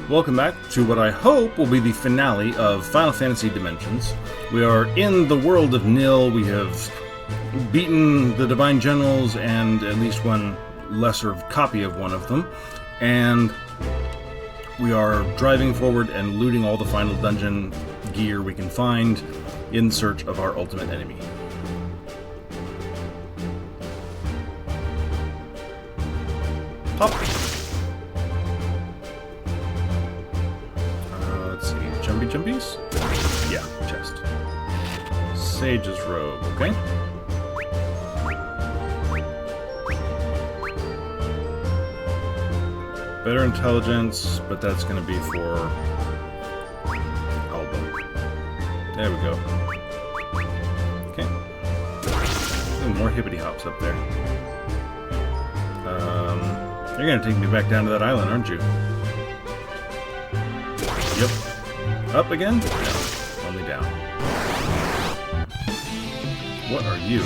Welcome back to what I hope will be the finale of Final Fantasy Dimensions. We are in the world of Nil. We have beaten the Divine Generals and at least one lesser copy of one of them. And we are driving forward and looting all the final dungeon gear we can find in search of our ultimate enemy. Pop! Let's see. Jumpies? Yeah, chest. Sage's robe, okay? Better intelligence, but that's going to be for Elbow. There we go. Okay. Ooh, more hippity hops up there. You're going to take me back down to that island, aren't you? Yep. Up again? No, only down. What are you?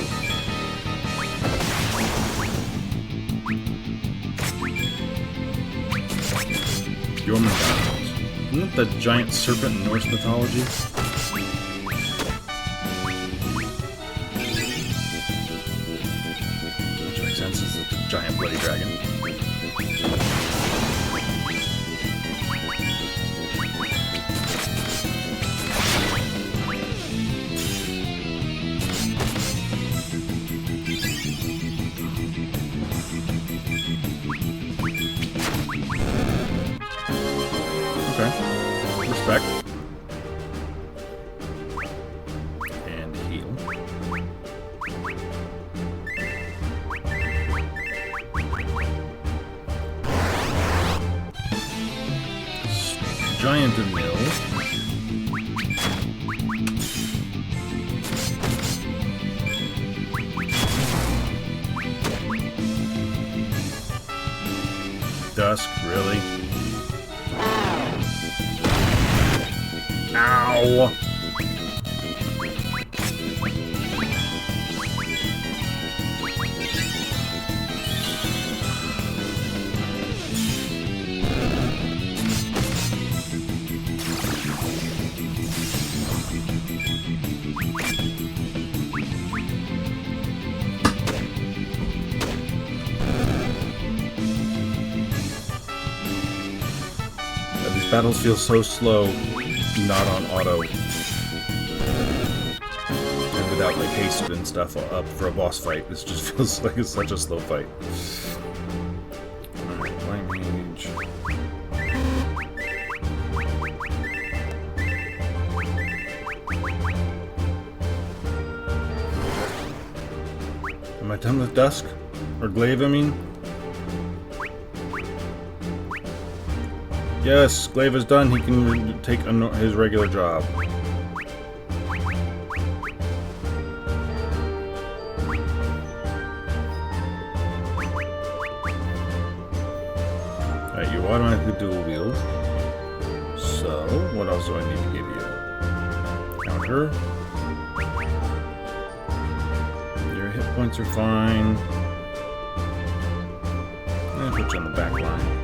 Your McDonald's. Isn't that the giant serpent in Norse mythology? Which makes sense, it's a giant bloody dragon. Okay. Respect. And heal. Giant and mill. Dusk, really? Ow! These battles feel so slow, not on auto. And without like haste and stuff up for a boss fight, this just feels like it's such a slow fight. Alright, Light Mage. Am I done with Dusk? Or Glaive, I mean? Yes, Glaive is done. He can take his regular job. Alright, you automatically dual wield. So, what else do I need to give you? Counter. Your hit points are fine. And put you on the back line.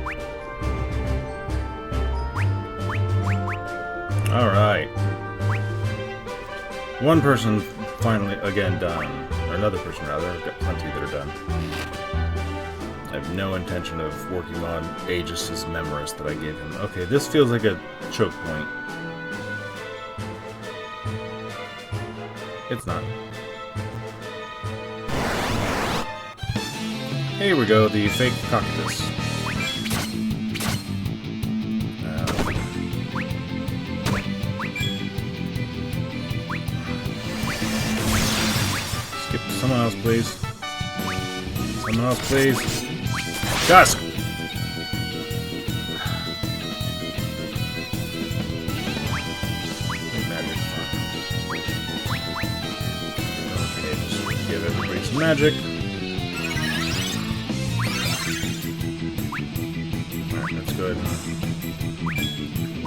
Alright. One person finally, again, done. Or another person, rather. I've got plenty that are done. I have no intention of working on Aegis' Memorist that I gave him. Okay, this feels like a choke point. It's not. Here we go, the fake cockatus. Someone else, please. Someone else, please. Dusk! Magic. Okay, just give everybody some magic. Alright, let's go ahead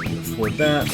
and afford that.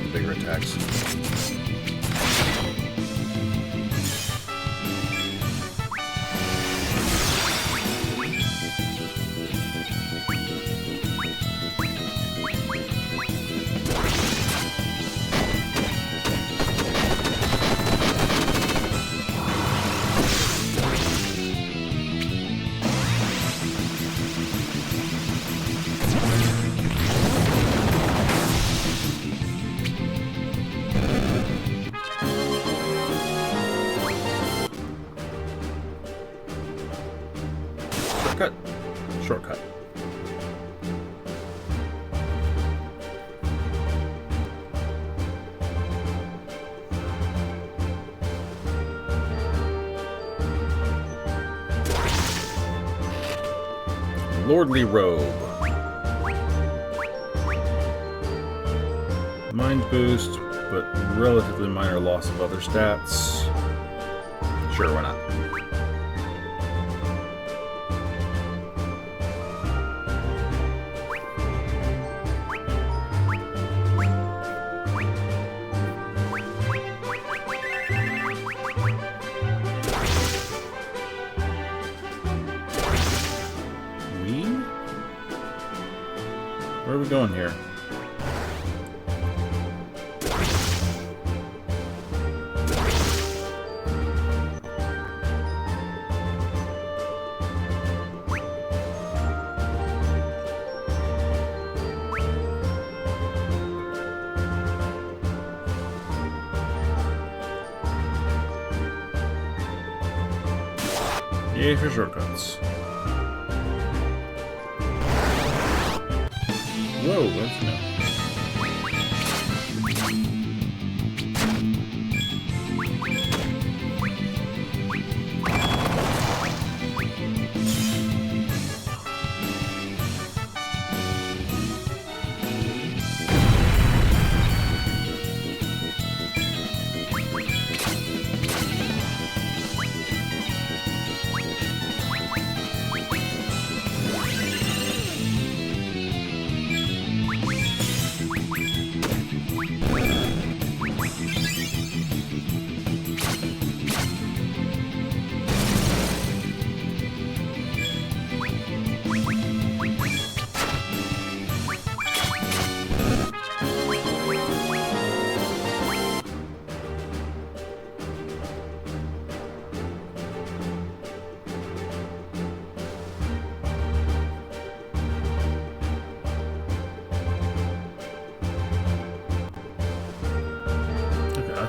the bigger attacks. Shortcut. Lordly Robe. Mind boost, but relatively minor loss of other stats. Sure, why not? Where are we going here? Yay for shortcuts. Whoa, that's no.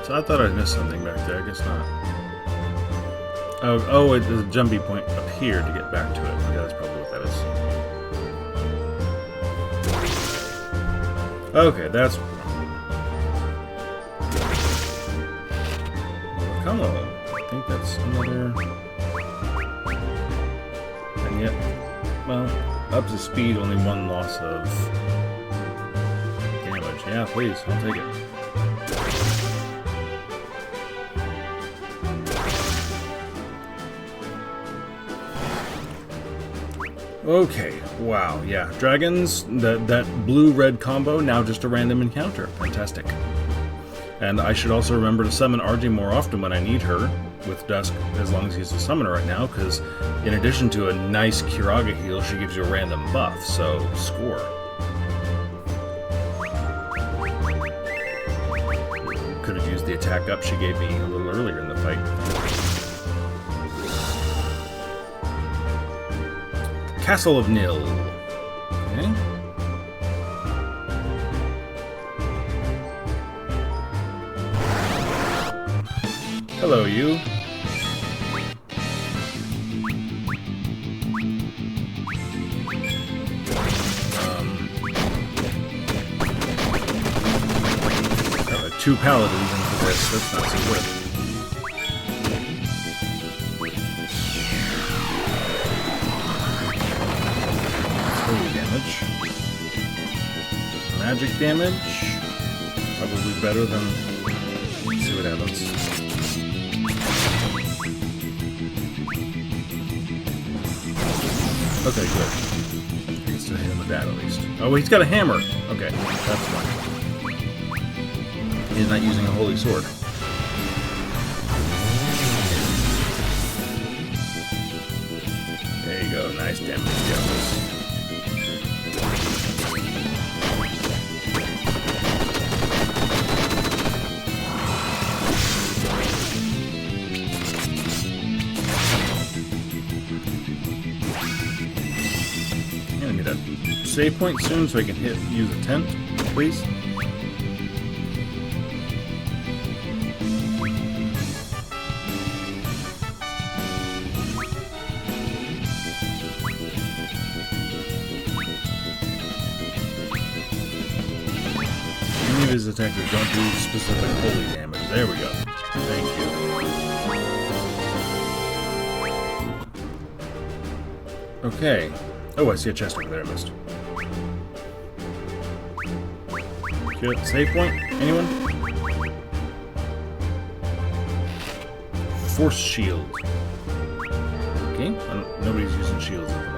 I thought I missed something back there. I guess not. Oh, there's a jumpy point up here to get back to it. Okay, that's probably what that is. Okay, that's... Volcano. I think that's another... And yet, well, up to speed, only one loss of damage. Yeah, please, I'll take it. Okay, wow, yeah. Dragons, that blue-red combo, now just a random encounter. Fantastic. And I should also remember to summon RJ more often when I need her, with Dusk, as long as he's a summoner right now, because in addition to a nice Kiraga heal, she gives you a random buff, so score. Could have used the attack up she gave me a little earlier in the fight. Castle of Nil. Okay. Hello, you. Two paladins into this. That's not so good. Magic damage, probably better than. Let's see what happens. Okay, good. He gets to hit him with that at least. Oh, he's got a hammer. Okay, that's fine. He's not using a holy sword. There you go, nice damage, Jones. I need a save point soon so I can use a tent, please. His attackers don't do specific holy damage. There we go. Thank you. Okay. Oh, I see a chest over there I missed. Good. Save point? Anyone? Force shield. Okay. Nobody's using shields at the moment.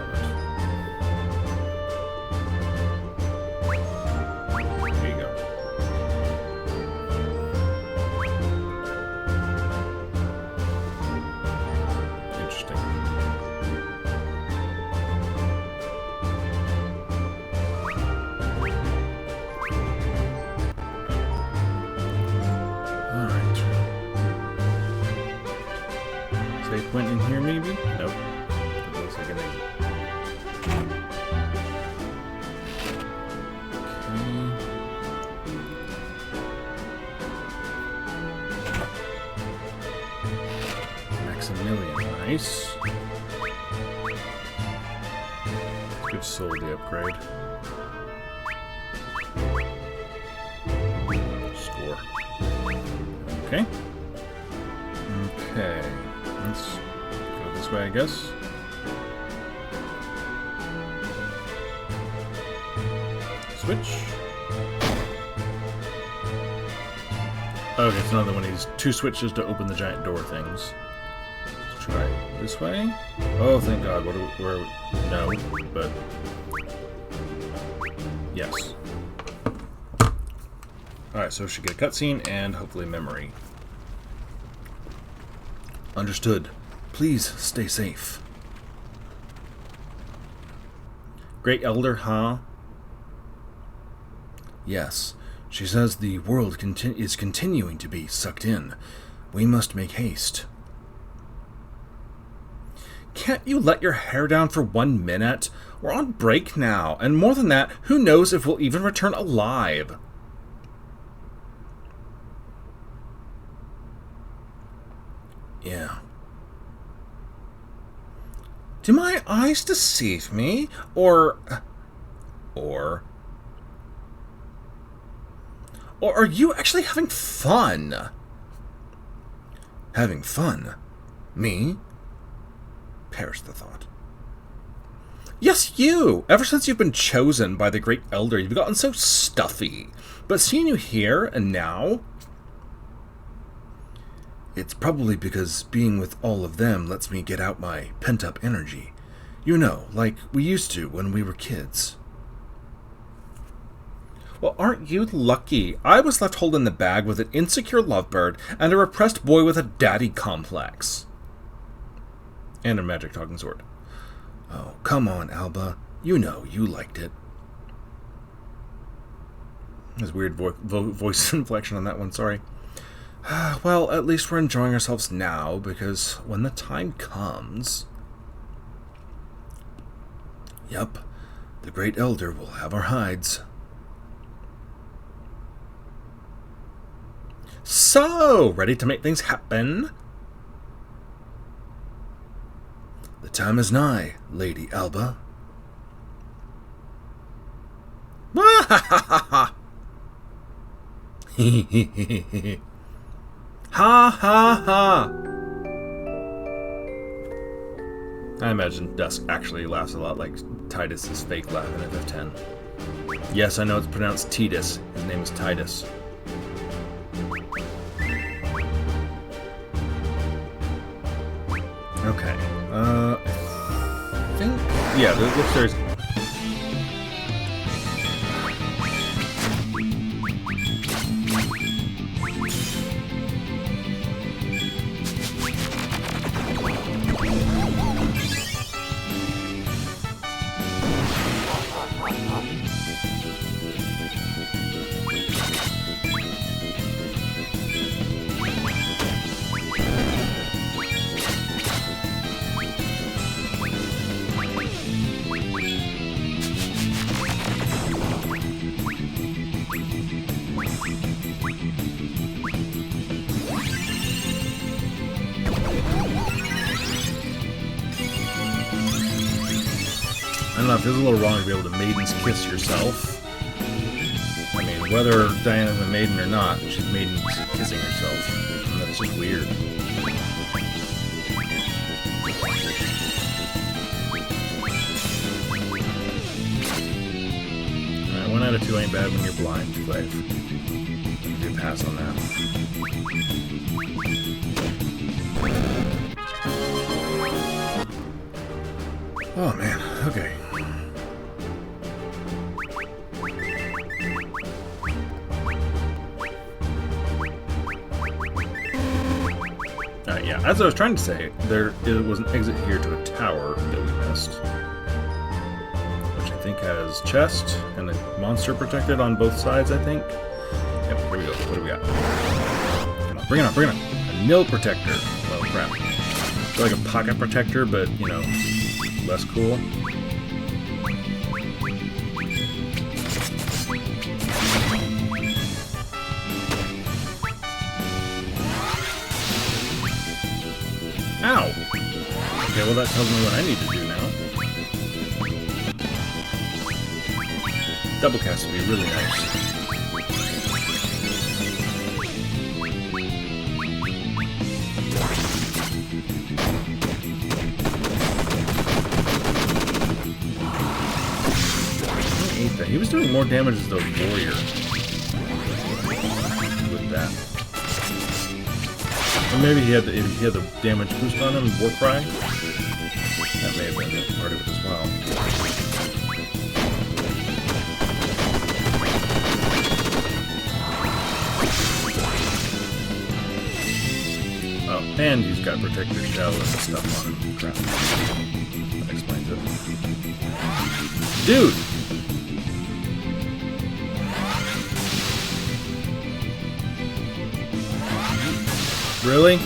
Save point in here, maybe? Nope. It looks like an exit. Okay. Maximilian, nice. Give Soul the upgrade. Score. Okay. Okay. Let's go this way, I guess. Switch. Okay, it's another one of these two switches to open the giant door things. Let's try this way. Oh, thank God. Where? No, but yes. Alright, so we should get a cutscene and hopefully memory. Understood. Please stay safe. Great Elder, huh? Yes. She says the world is continuing to be sucked in. We must make haste. Can't you let your hair down for 1 minute? We're on break now, and more than that, who knows if we'll even return alive? Yeah. Do my eyes deceive me? Or are you actually having fun? Having fun? Me? Perish the thought. Yes, you! Ever since you've been chosen by the Great Elder, you've gotten so stuffy. But seeing you here and now... It's probably because being with all of them lets me get out my pent-up energy. You know, like we used to when we were kids. Well, aren't you lucky? I was left holding the bag with an insecure lovebird and a repressed boy with a daddy complex. And a magic talking sword. Oh, come on, Alba. You know you liked it. There's weird voice inflection on that one, sorry. Well, at least we're enjoying ourselves now, because when the time comes... Yup, the Great Elder will have our hides. So, ready to make things happen? The time is nigh, Lady Alba. Ha ha ha ha! Ha ha ha! I imagine Dusk actually laughs a lot like Titus's fake laugh in FF10. Yes, I know it's pronounced Titus. His name is Titus. Okay. I think... Yeah, the upstairs... don't know, it feels a little wrong to be able to Maiden's Kiss yourself. I mean, whether Diana's a maiden or not, she's Maiden's kissing herself. And that's just weird. Alright, 1 out of 2 ain't bad when you're blind, Clive. You pass on that. Oh man, okay. Yeah, as I was trying to say, there was an exit here to a tower that we missed. Which I think has chest and a monster protected on both sides, I think. Yep, here we go. What do we got? Come on, bring it on, bring it on. A nil protector. Oh crap. It's like a pocket protector, but, you know, less cool. Ow! Okay, well that tells me what I need to do now. Double cast would be really nice. He was doing more damage as the warrior with that. Or maybe he had the damage boost on him, War Cry. That may have been part of it as well. Oh, and he's got Protector Shell and stuff on him. Crap. That explains it. Dude! Really? You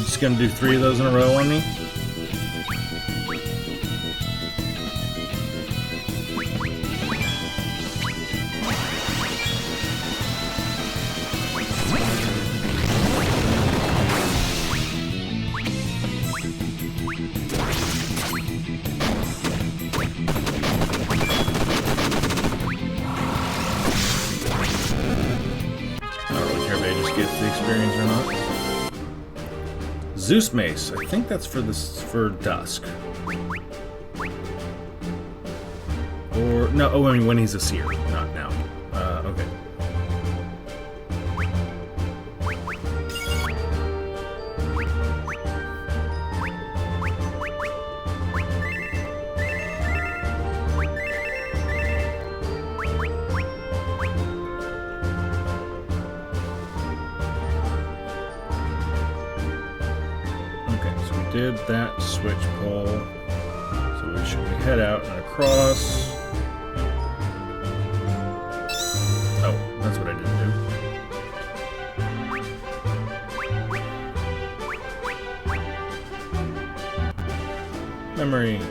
just gonna do 3 of those in a row on me? Experience or not. Zeus Mace. I think that's for Dusk. Or no, oh, I mean when he's a seer, not now. Okay. Did that switch pull, so we should head out and across. Oh, that's what I didn't do. Memory.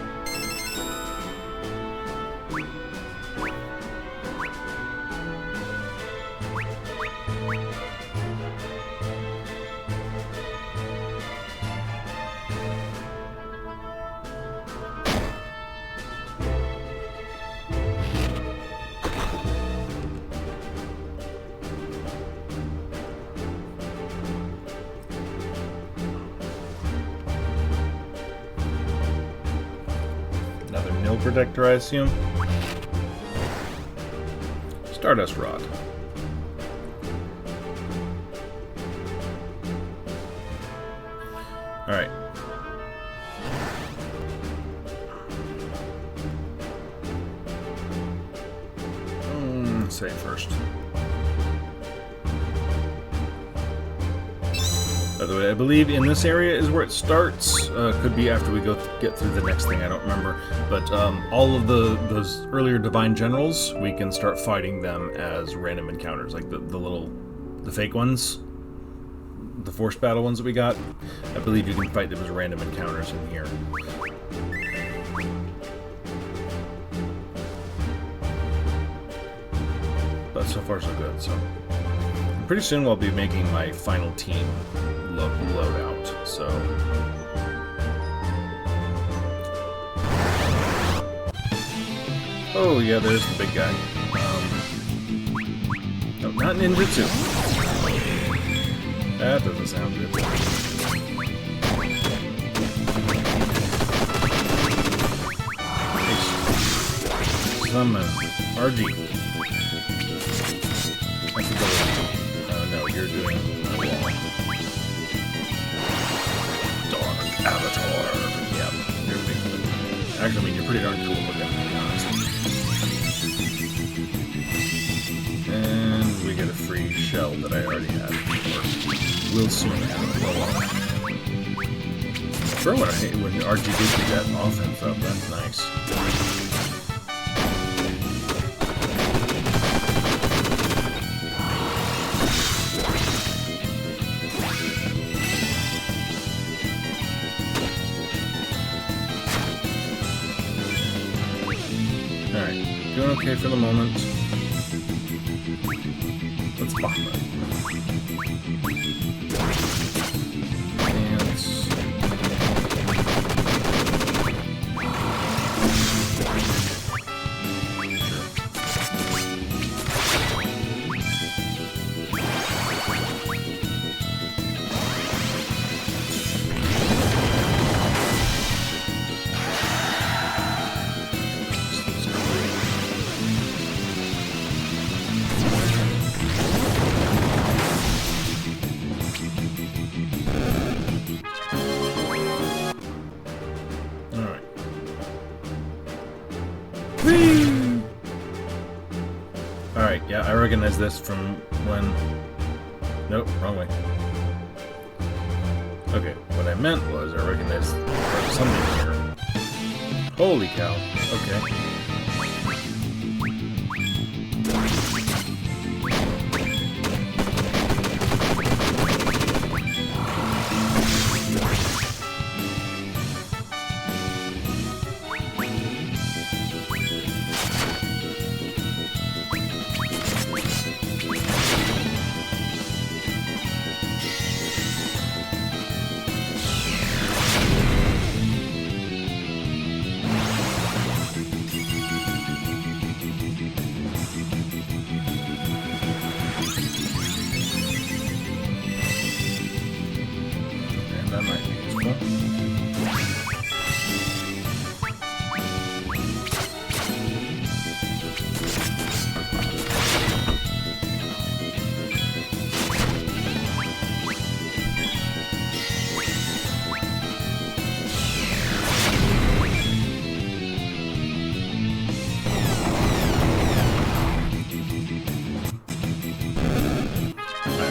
Protector, I assume. Stardust Rod. Alright. Say it first. By the way, I believe in this area is where it starts. Could be after we get through the next thing, I don't remember. But all of those earlier Divine Generals, we can start fighting them as random encounters, like the fake ones, the Force Battle ones that we got. I believe you can fight them as random encounters in here. But so far so good. So pretty soon we'll be making my final team load out. So Oh yeah, there's the big guy. No, not ninjutsu. That doesn't sound good. Summon RG. Oh no, you're doing Dark Avatar. Yep, you're big. Actually, I mean, you're pretty darn cool looking, to be honest. And we get a free shell that I already had. Or will soon have. Sure, what I hate when RG gives you that offense up. That's nice. Alright, doing okay for the moment. Let's bomb it. Alright, yeah, I recognize this from when... Nope, wrong way. Okay, what I meant was I recognized something here. Holy cow, okay.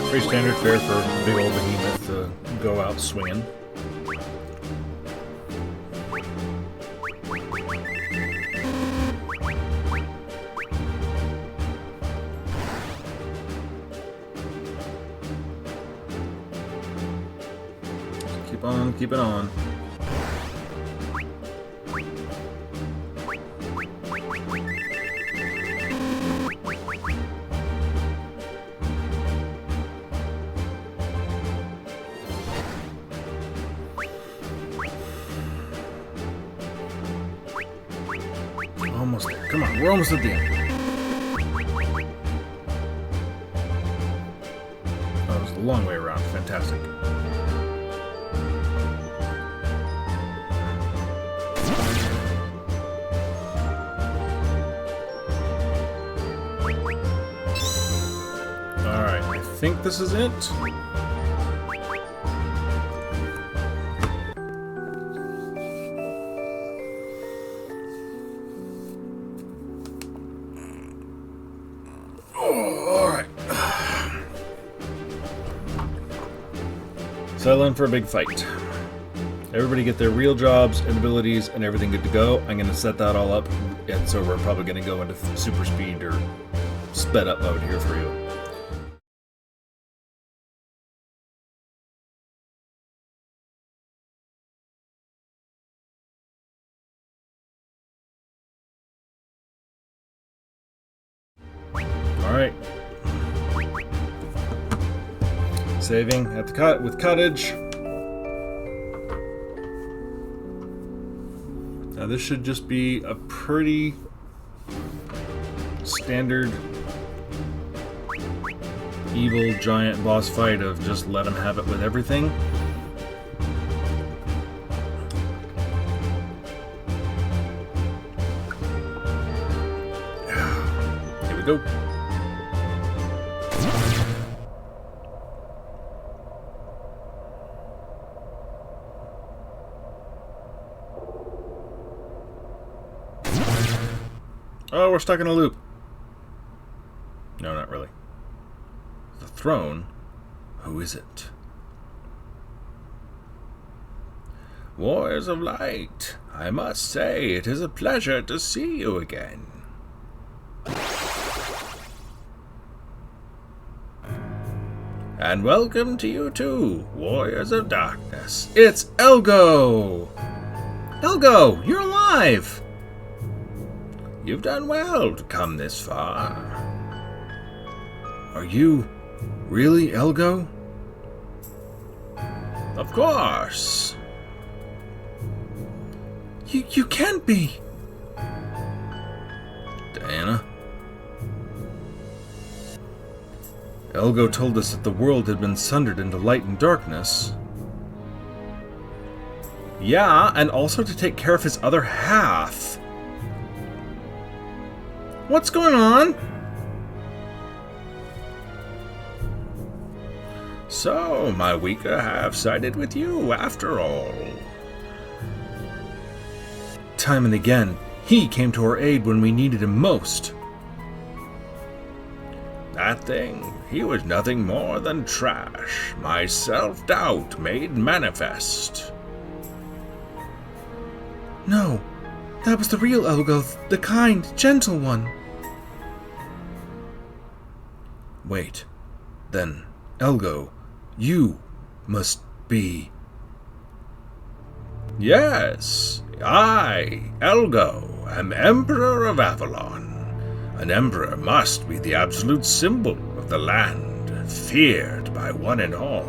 Pretty standard fare for a big old behemoth to go out swinging. Keep on, keep it on. Almost there. Come on, we're almost at the end. Oh, it was a long way around. Fantastic. Alright, I think this is it. Settle in for a big fight. Everybody get their real jobs and abilities and everything good to go. I'm going to set that all up, and so we're probably going to go into super speed or sped up mode here for you. Alright. Saving at the with cottage. Now this should just be a pretty standard evil giant boss fight of just let him have it with everything. Here we go. Oh, we're stuck in a loop. No, not really. The throne? Who is it? Warriors of Light, I must say it is a pleasure to see you again. And welcome to you too, Warriors of Darkness. It's Elgo! Elgo, you're alive! You've done well to come this far. Are you really Elgo? Of course. You can't be. Diana? Elgo told us that the world had been sundered into light and darkness. Yeah, and also to take care of his other half. What's going on? So, my weaker half sided with you, after all. Time and again, he came to our aid when we needed him most. That thing, he was nothing more than trash, my self-doubt made manifest. No, that was the real Elgo, the kind, gentle one. Wait, then, Elgo, you must be... Yes, I, Elgo, am Emperor of Avalon. An emperor must be the absolute symbol of the land, feared by one and all.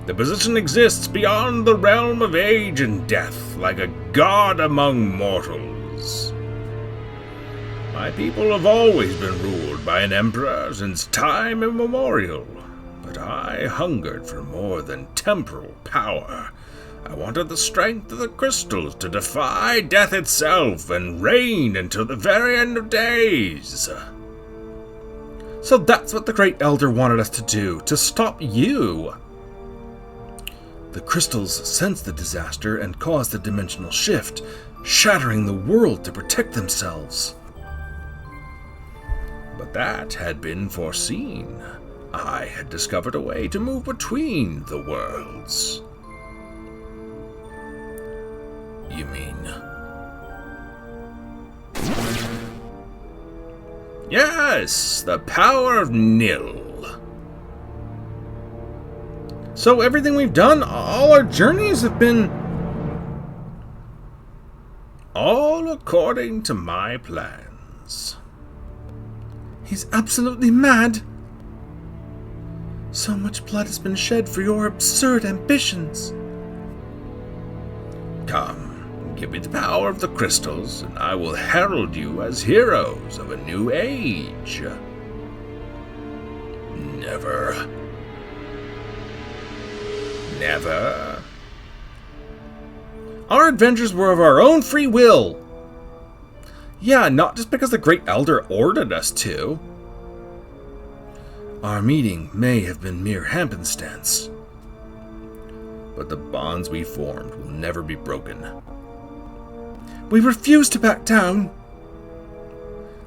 The position exists beyond the realm of age and death, like a god among mortals. My people have always been ruled by an emperor since time immemorial, but I hungered for more than temporal power. I wanted the strength of the crystals to defy death itself and reign until the very end of days. So that's what the Great Elder wanted us to do, to stop you. The crystals sensed the disaster and caused the dimensional shift, shattering the world to protect themselves. But that had been foreseen. I had discovered a way to move between the worlds. You mean... Yes, the power of nil. So everything we've done, all our journeys have been... all according to my plans. He's absolutely mad. So much blood has been shed for your absurd ambitions. Come, give me the power of the crystals, and I will herald you as heroes of a new age. Never. Never. Our adventures were of our own free will. Yeah, not just because the Great Elder ordered us to. Our meeting may have been mere happenstance, but the bonds we formed will never be broken. We refuse to back down.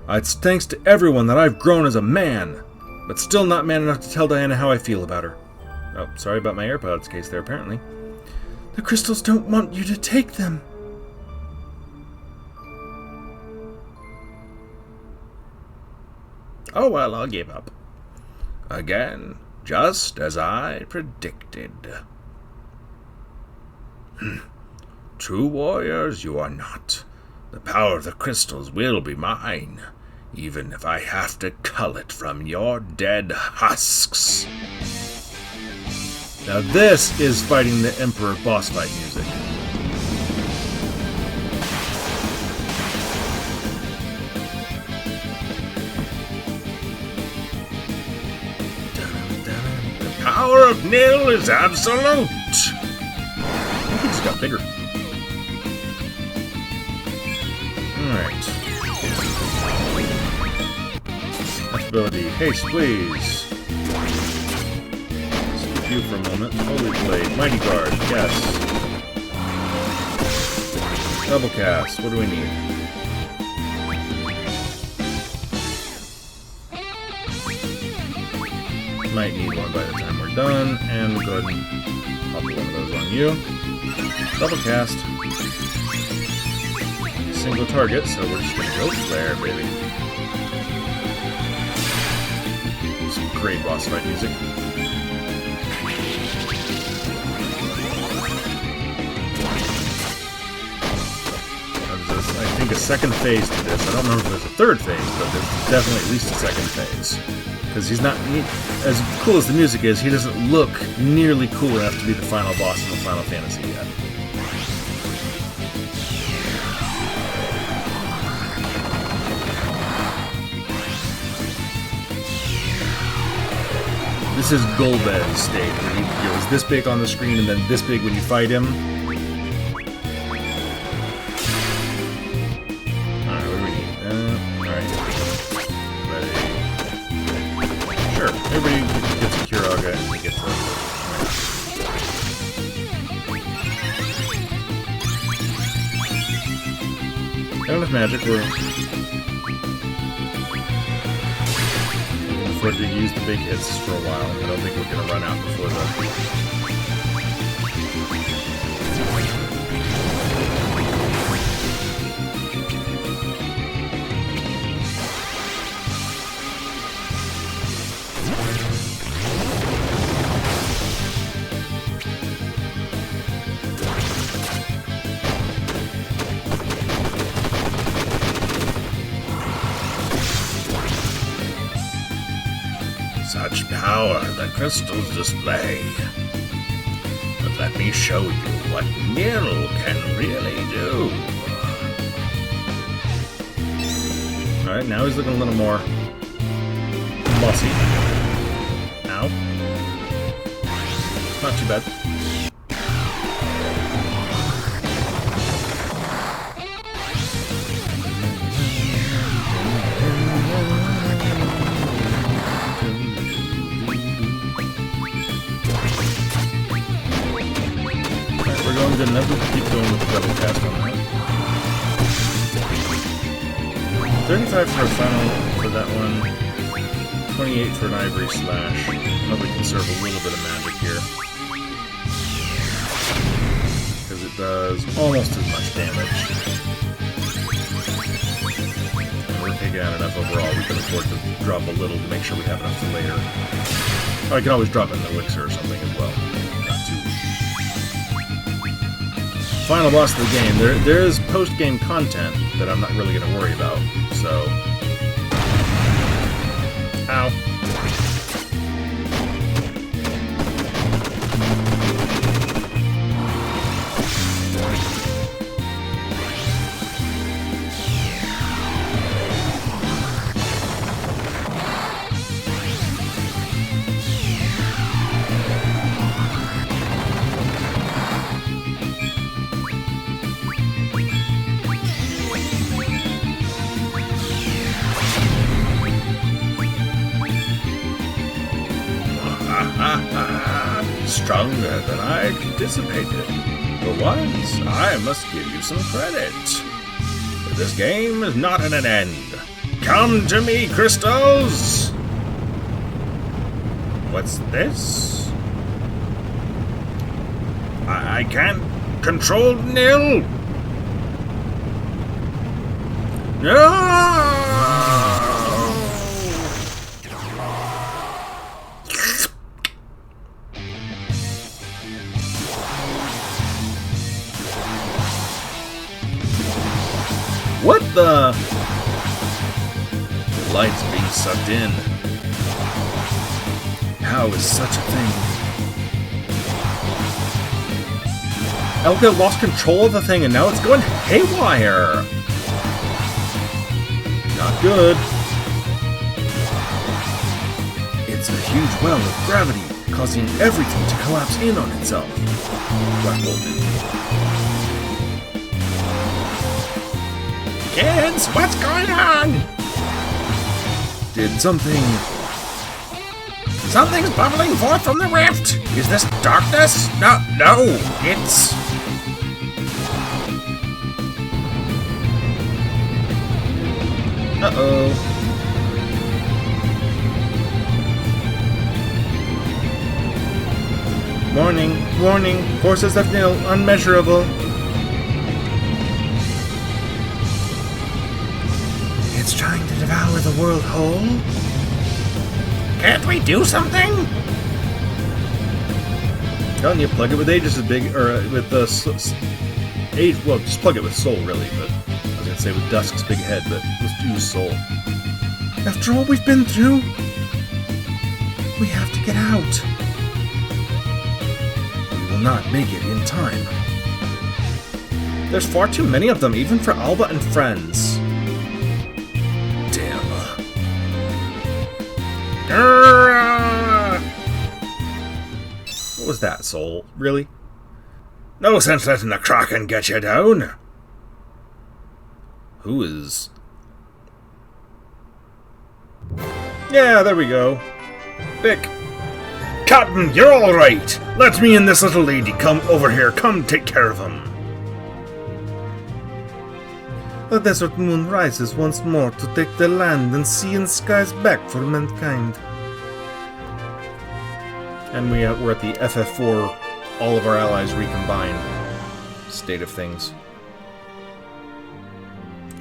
It's thanks to everyone that I've grown as a man, but still not man enough to tell Diana how I feel about her. Oh, sorry about my AirPods case there, apparently. The crystals don't want you to take them. Oh well, I'll give up. Again, just as I predicted. True warriors you are not. The power of the crystals will be mine, even if I have to cull it from your dead husks. Now this is fighting the Emperor boss fight music. power of Nil is absolute! I think he just got bigger. Alright. Next ability. Haste, please. Skip you for a moment. Holy Blade. Mighty Guard. Yes. Double cast. What do we need? Might need one by the time we're done, and we'll go ahead and pop one of those on you. Double cast. Single target, so we're just gonna go flare, baby. Some great boss fight music. I think a second phase to this. I don't remember if there's a third phase, but there's definitely at least a second phase. Because he's not, as cool as the music is, he doesn't look nearly cool enough to be the final boss in the Final Fantasy yet. This is Golbez's state, where he goes this big on the screen and then this big when you fight him. Everybody gets a Kiraga and we get to... Got enough magic, we're... looking forward to use the big hits for a while. I don't think we're going to run out before the... Such power the crystals display. But let me show you what Nil can really do. Alright, now he's looking a little more bossy. Ow. Not too bad. Good enough. We can keep going with the double cast on that. 35 for a final for that one. 28 for an ivory slash. Probably conserve a little bit of magic here. Because it does almost as much damage. And we're taking out enough overall. We can afford to drop a little to make sure we have enough for later. Oh, I can always drop in the elixir or something as well. Final boss of the game. There is post-game content that I'm not really going to worry about, so... Ow. Stronger than I anticipated. For once, I must give you some credit. But this game is not at an end. Come to me, crystals! What's this? I can't control Nil! No! What the? The light's being sucked in. How is such a thing? Elga lost control of the thing and now it's going haywire. Not good. It's a huge well of gravity. causing everything to collapse in on itself. Black hole did. Kids, what's going on? Did something... Something's bubbling forth from the rift. Is this darkness? No, it's... Uh-oh. Warning, warning, forces of nil, unmeasurable. It's trying to devour the world whole? Can't we do something? Telling you, plug it with Aegis is big, or with the Age. Well, just plug it with Soul, really. But I was gonna say with Dusk's big head, but let's use Soul. After all we've been through, we have to get out. We will not make it in time. There's far too many of them, even for Alba and friends. Damn. What was that, Soul? Really? No sense letting the Kraken get you down. Who is... Yeah, there we go. Vic. Captain, you're all right. Let me and this little lady come over here. Come take care of him. The desert moon rises once more to take the land and sea and skies back for mankind. And we're at the FF4, all of our allies recombine state of things.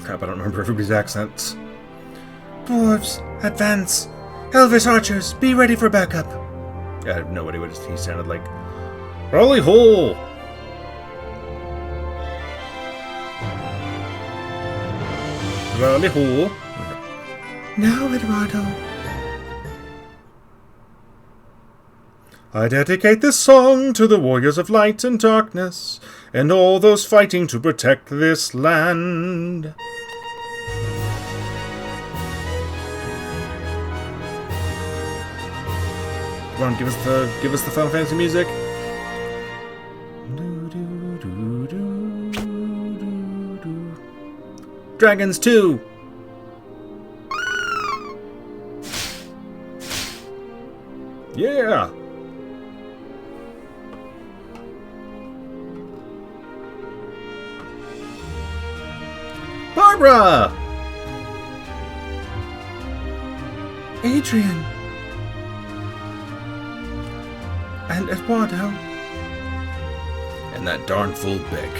Crap, I don't remember everybody's accents. Dwarves, advance! Elvish archers, be ready for backup! I have no idea what he sounded like. Rally ho! Rally ho! Now, Eduardo. I dedicate this song to the warriors of light and darkness, and all those fighting to protect this land. Come on, give us the Final Fantasy music. Dragons 2. Yeah. Barbara! Adrian! And Eduardo. And that darn fool Bick.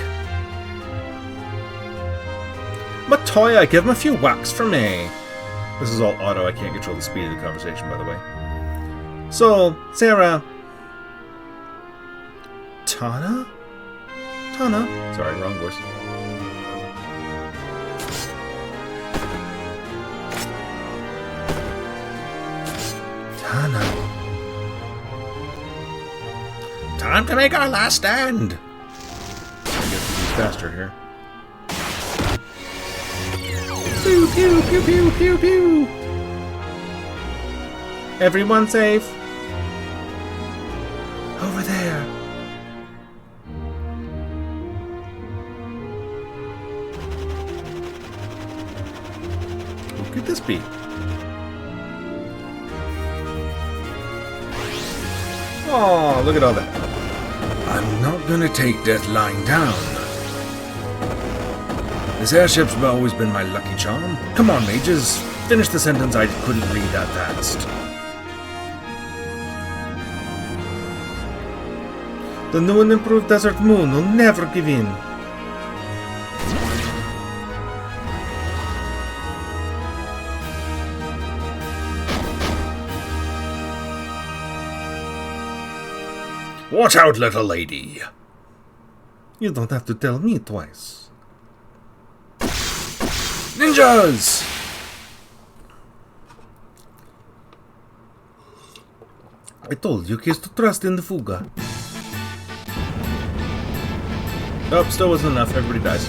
Matoya, give him a few whacks for me. This is all auto, I can't control the speed of the conversation, by the way. So, Sarah. Tana? Tana? Sorry, wrong voice. Tana. Time to make our last stand. I guess he's faster here. Pew pew pew pew pew pew. Everyone safe. Over there. Who could this be? Oh, look at all that. I'm not gonna take Death lying down. This airship's always been my lucky charm. Come on, mages. Finish the sentence, I couldn't read that fast. The new and improved desert moon will never give in. Watch out, little lady. You don't have to tell me twice. Ninjas! I told you kids to trust in the Fuga. Nope, still wasn't enough. Everybody dies.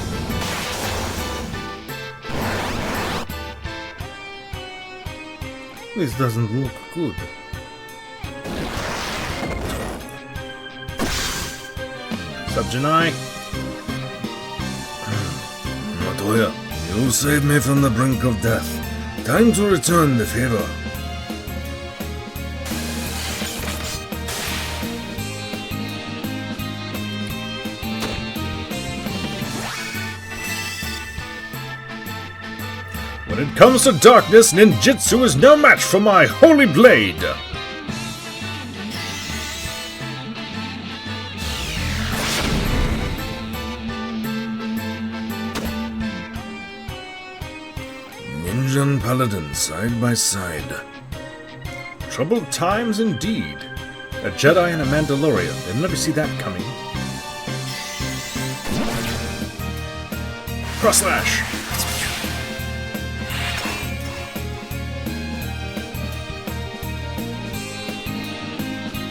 This doesn't look good. What's up, Janai? Matoya, you saved me from the brink of death. Time to return the favor. When it comes to darkness, ninjutsu is no match for my holy blade! Ninja and paladin side by side. Troubled times indeed. A Jedi and a Mandalorian. They'll never see that coming. Cross slash!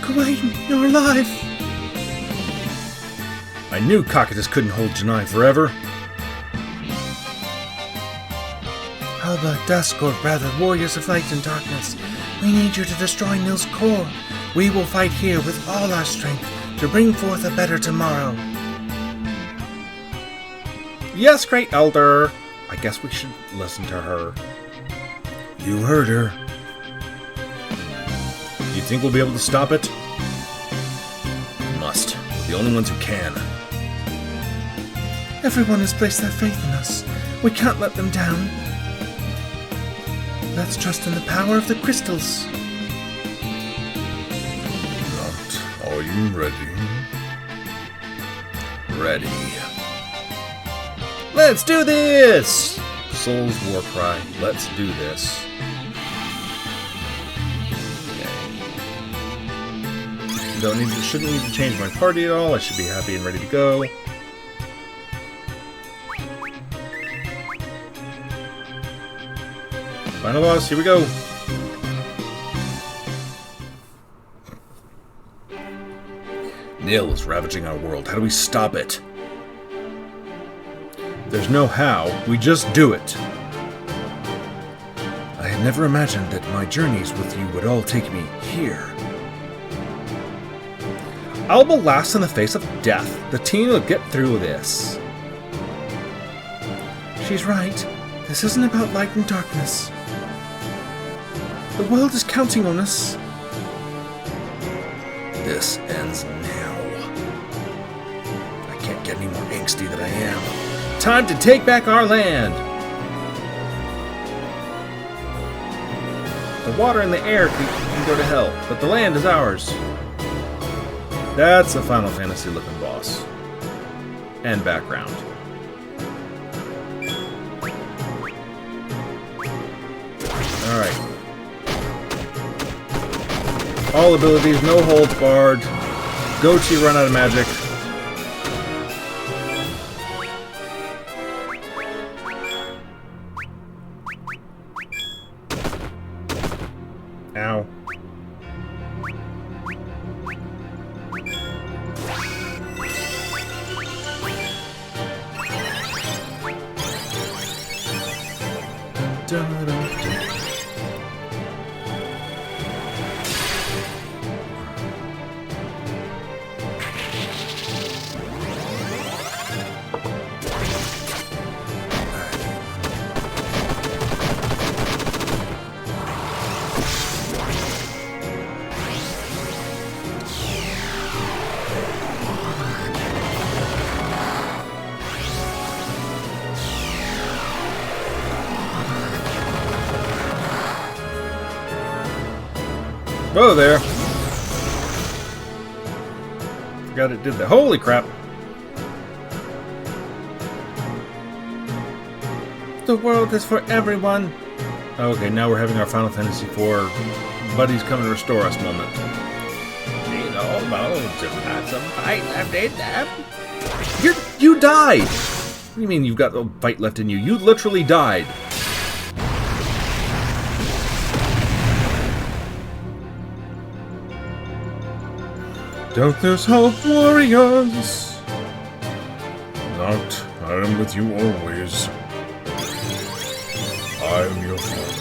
Gawain, you're alive! I knew Cocytus couldn't hold Janai forever. Alba, Dusk, or rather, warriors of light and darkness, we need you to destroy Nil's core. We will fight here with all our strength to bring forth a better tomorrow. Yes, Great Elder! I guess we should listen to her. You heard her. You think we'll be able to stop it? Must. We're the only ones who can. Everyone has placed their faith in us. We can't let them down. Let's trust in the power of the crystals. Not. Are you ready? Ready. Let's do this! Soul's war cry. Let's do this. Shouldn't need to change my party at all. I should be happy and ready to go. Final boss, here we go. Nil is ravaging our world. How do we stop it? There's no how. We just do it. I had never imagined that my journeys with you would all take me here. Alba laughs in the face of death. The team will get through this. She's right. This isn't about light and darkness. The world is counting on us. This ends now. I can't get any more angsty than I am. Time to take back our land. The water and the air can go to hell, but the land is ours. That's a Final Fantasy looking boss. And background. Alright. All abilities, no holds barred. Go to run out of magic. Ow. Whoa there. Forgot it did that. Holy crap. The world is for everyone. Okay, now we're having our Final Fantasy IV buddies come and restore us moment. Need all bones and not some fight left in them. You died! What do you mean you've got the fight left in you? You literally died. Don't lose hope, warriors. Not. I am with you always. I am your father.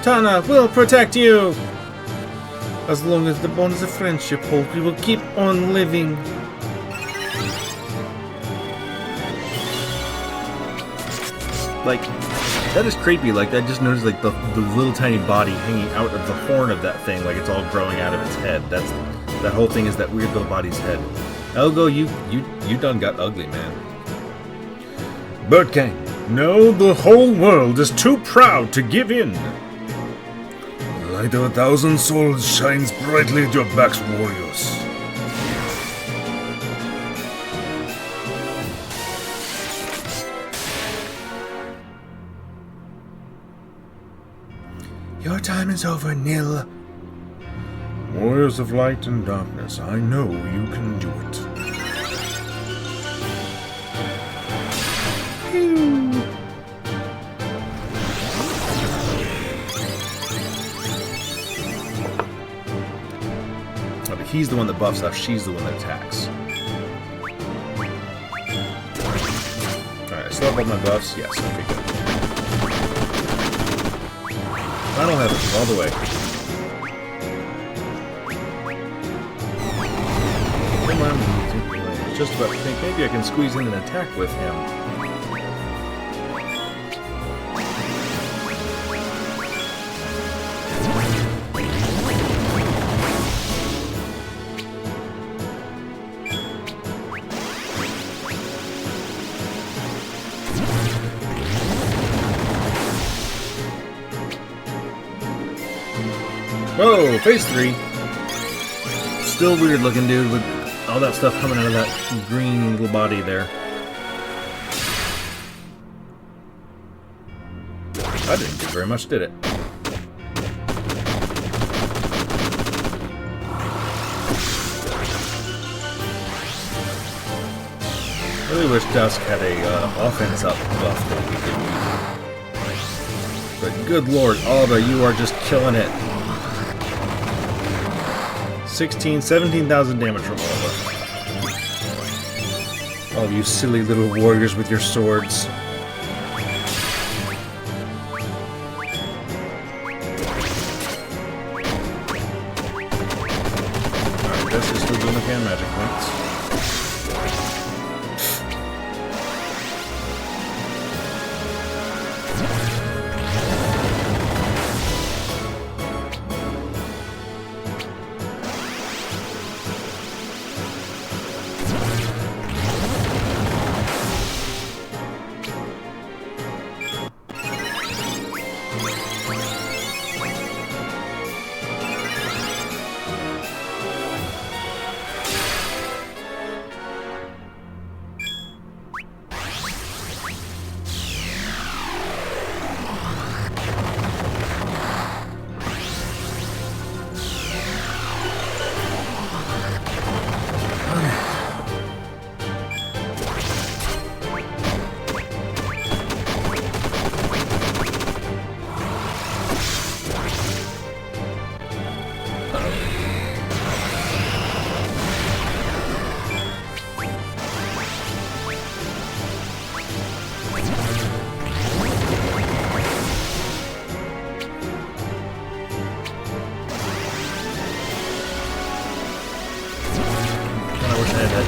Cortana will protect you! As long as the bonds of friendship hold, we will keep on living. Like, that is creepy. Like, I just noticed, like, the little tiny body hanging out of the horn of that thing, like it's all growing out of its head. That whole thing is that weird little body's head. Elgo, you done got ugly, man. Bird King, no, the whole world is too proud to give in. The light of 1,000 souls shines brightly at your backs, warriors. Your time is over, Nil. Warriors of light and darkness, I know you can do it. Oh, but he's the one that buffs us, she's the one that attacks. Alright, I still have all my buffs? Yes, okay, good. Final heavens, all the way. Come on, I was just about to think maybe I can squeeze in an attack with him. Whoa, phase 3. Still weird looking dude with all that stuff coming out of that green little body there. That didn't do very much, did it? I really wish Dusk had a offense up buff that we could use. But good lord, Alba, you are just killing it. 17,000 damage from Alba. All you silly little warriors with your swords. Alright, this is still doing okay on magic points.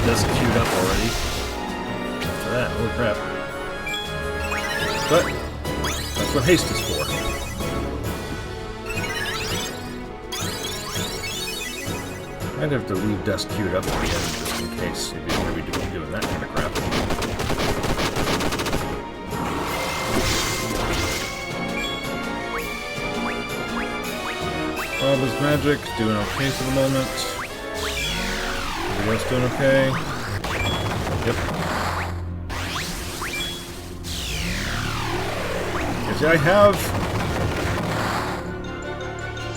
This queued up already. After that, holy crap. But that's what haste is for. I'd have to leave Dusk queued up at the end just in case if he's going to be doing that kind of crap. All this magic, doing okay for the moment. Everybody else doing okay? Yep. Okay, see, I have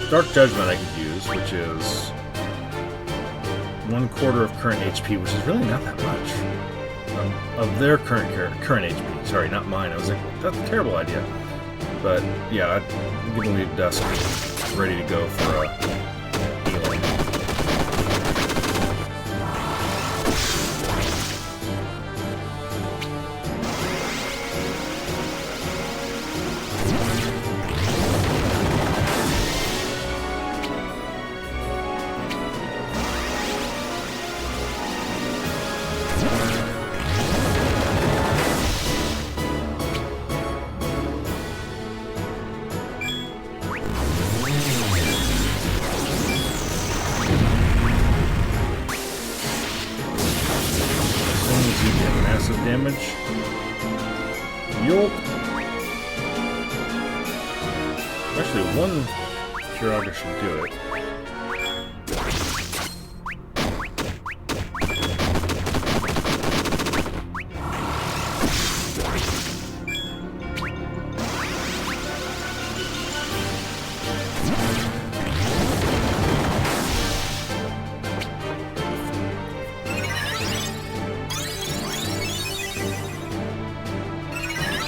Dark Judgment I could use, which is 1/4 of current HP, which is really not that much. Of their current HP. Sorry, not mine. I was like, that's a terrible idea. But yeah, I'm gonna leave Dusk ready to go for a You get massive damage. Yup. Actually, one cure auger should do it.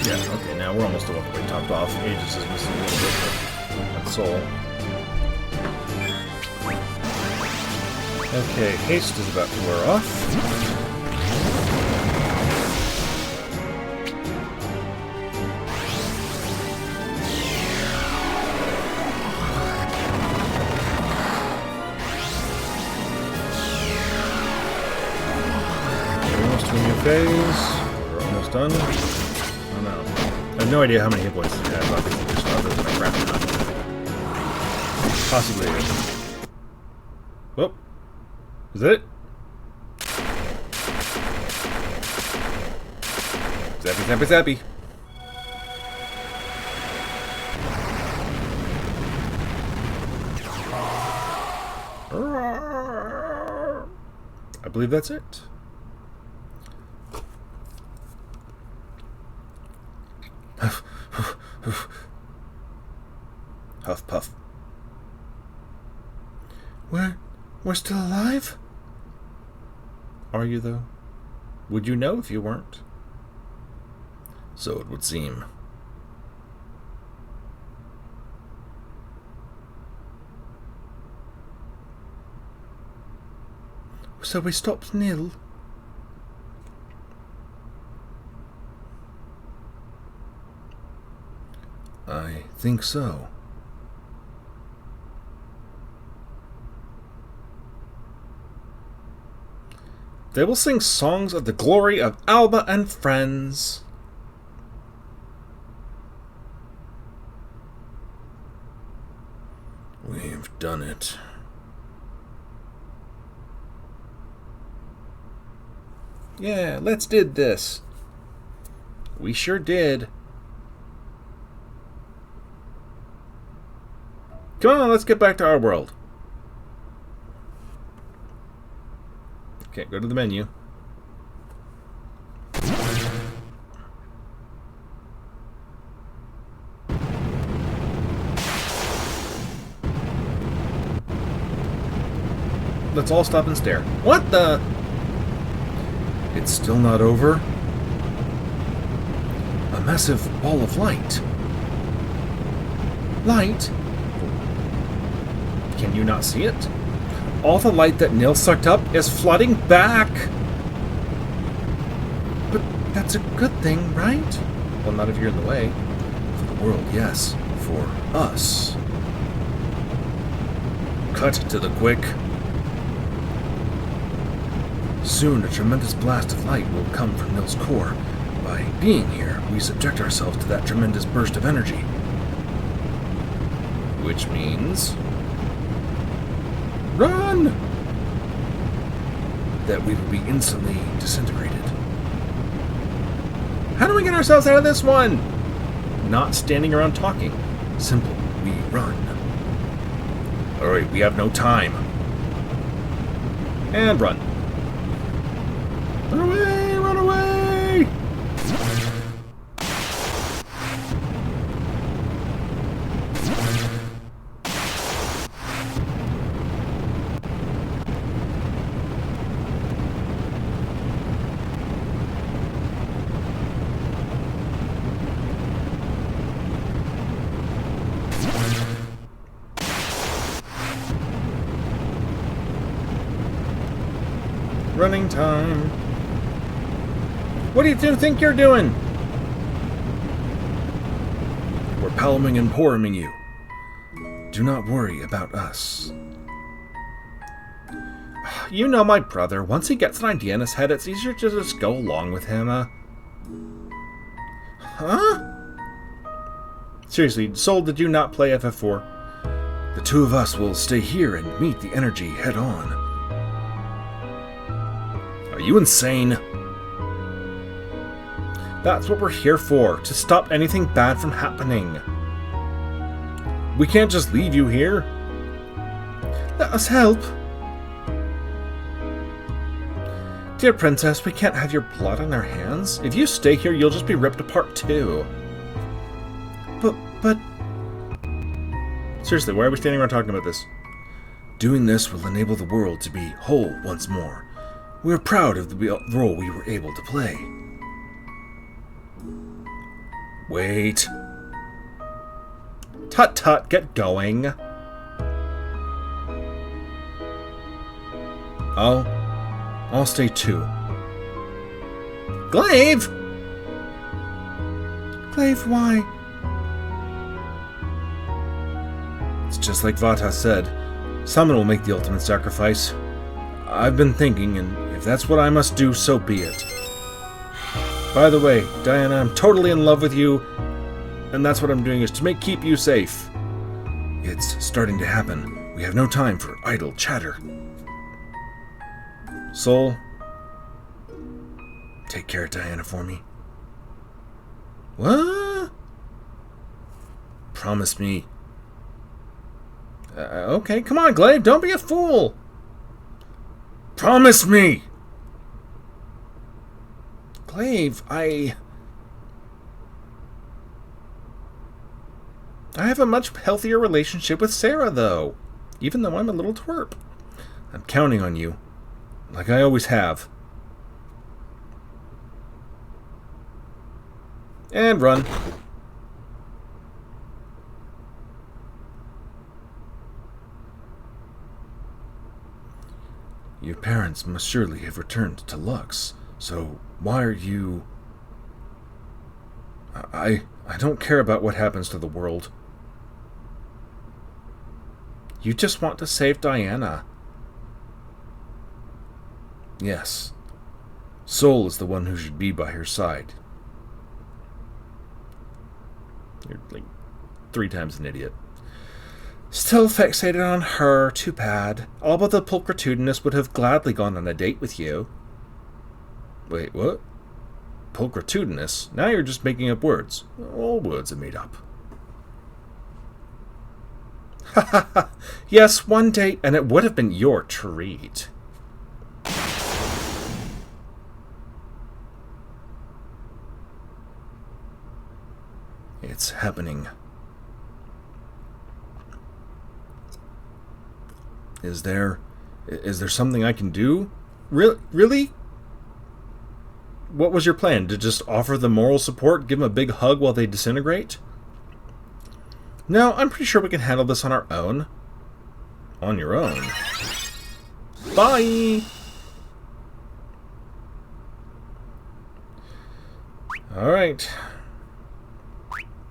Yeah, okay, now we're almost to one point topped off. Aegis is missing a little bit, but that's soul. Okay, haste is about to wear off. Almost to a new phase. We're almost done. Oh no. I have no idea how many hit points it has, obviously, just other than a crap ton. Possibly. Whoop. Is that it? Zappy, zappy, zappy. I believe that's it. Huff puff. We're still alive? Are you, though? Would you know if you weren't? So it would seem. So we stopped nil? I think so. They will sing songs of the glory of Alba and friends. We've done it. Yeah, let's did this. We sure did. Come on, let's get back to our world. Okay, go to the menu. Let's all stop and stare. What the? It's still not over. A massive ball of light. Light? Can you not see it? All the light that Nil sucked up is flooding back. But that's a good thing, right? Well, not if you're in the way. For the world, yes. For us. Cut to the quick. Soon a tremendous blast of light will come from Nil's core. By being here, we subject ourselves to that tremendous burst of energy. Which means... run! That we will be instantly disintegrated. How do we get ourselves out of this one? Not standing around talking. Simple, we run. Alright, we have no time. And run. Run away! Run away! Running time. What do you two think you're doing? We're palming and poruming you. Do not worry about us. You know my brother. Once he gets an idea in his head, it's easier to just go along with him. Huh? Seriously, Soul, did you not play FF4? The two of us will stay here and meet the energy head on. Are you insane? That's what we're here for, to stop anything bad from happening. We can't just leave you here. Let us help. Dear Princess, we can't have your blood on our hands. If you stay here, you'll just be ripped apart too. But... Seriously, why are we standing around talking about this? Doing this will enable the world to be whole once more. We are proud of the role we were able to play. Wait. Tut tut, get going. I'll stay too. Glaive! Glaive, why? It's just like Vata said. Someone will make the ultimate sacrifice. I've been thinking, and if that's what I must do, so be it. By the way, Diana, I'm totally in love with you, and that's what I'm doing is to keep you safe. It's starting to happen. We have no time for idle chatter. Soul, take care of Diana for me. What? Promise me. Okay, come on, Glaive, don't be a fool. Promise me! Glaive, I have a much healthier relationship with Sarah, though. Even though I'm a little twerp. I'm counting on you. Like I always have. And run. Your parents must surely have returned to Lux. So why are you... I don't care about what happens to the world. You just want to save Diana. Yes. Soul is the one who should be by her side. You're like 3 times an idiot. Still fixated on her. Too bad. All but the pulchritudinous would have gladly gone on a date with you. Wait, what? Pulchritudinous? Now you're just making up words. All words are made up. Ha ha ha. Yes, one date, and it would have been your treat. It's happening. Is there something I can do? Really? What was your plan? To just offer them moral support, give them a big hug while they disintegrate? No, I'm pretty sure we can handle this on our own. On your own? Bye! Alright.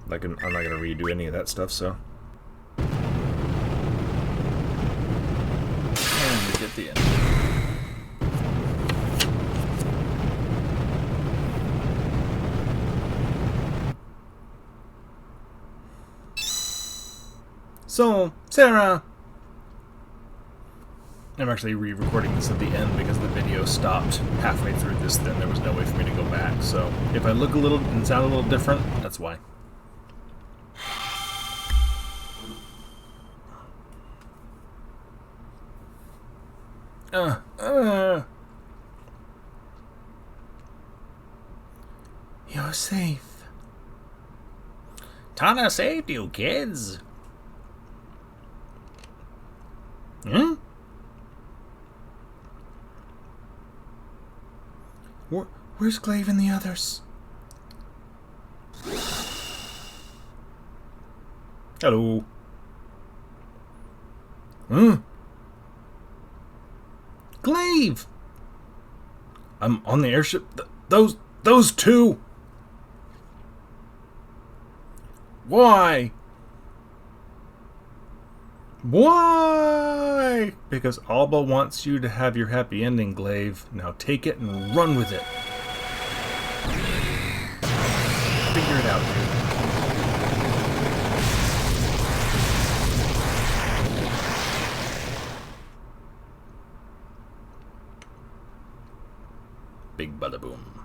I'm not going to redo any of that stuff, so... And we get the end. So, Sarah... I'm actually re-recording this at the end because the video stopped halfway through this, then there was no way for me to go back. So, if I look a little and sound a little different, that's why. You're safe. Tana saved you, kids. Hmm? Where's Glaive and the others? Hello. Glaive! I'm on the airship. Those two! Why? Why? Because Alba wants you to have your happy ending, Glaive. Now take it and run with it. Figure it out, dude. Big bada boom.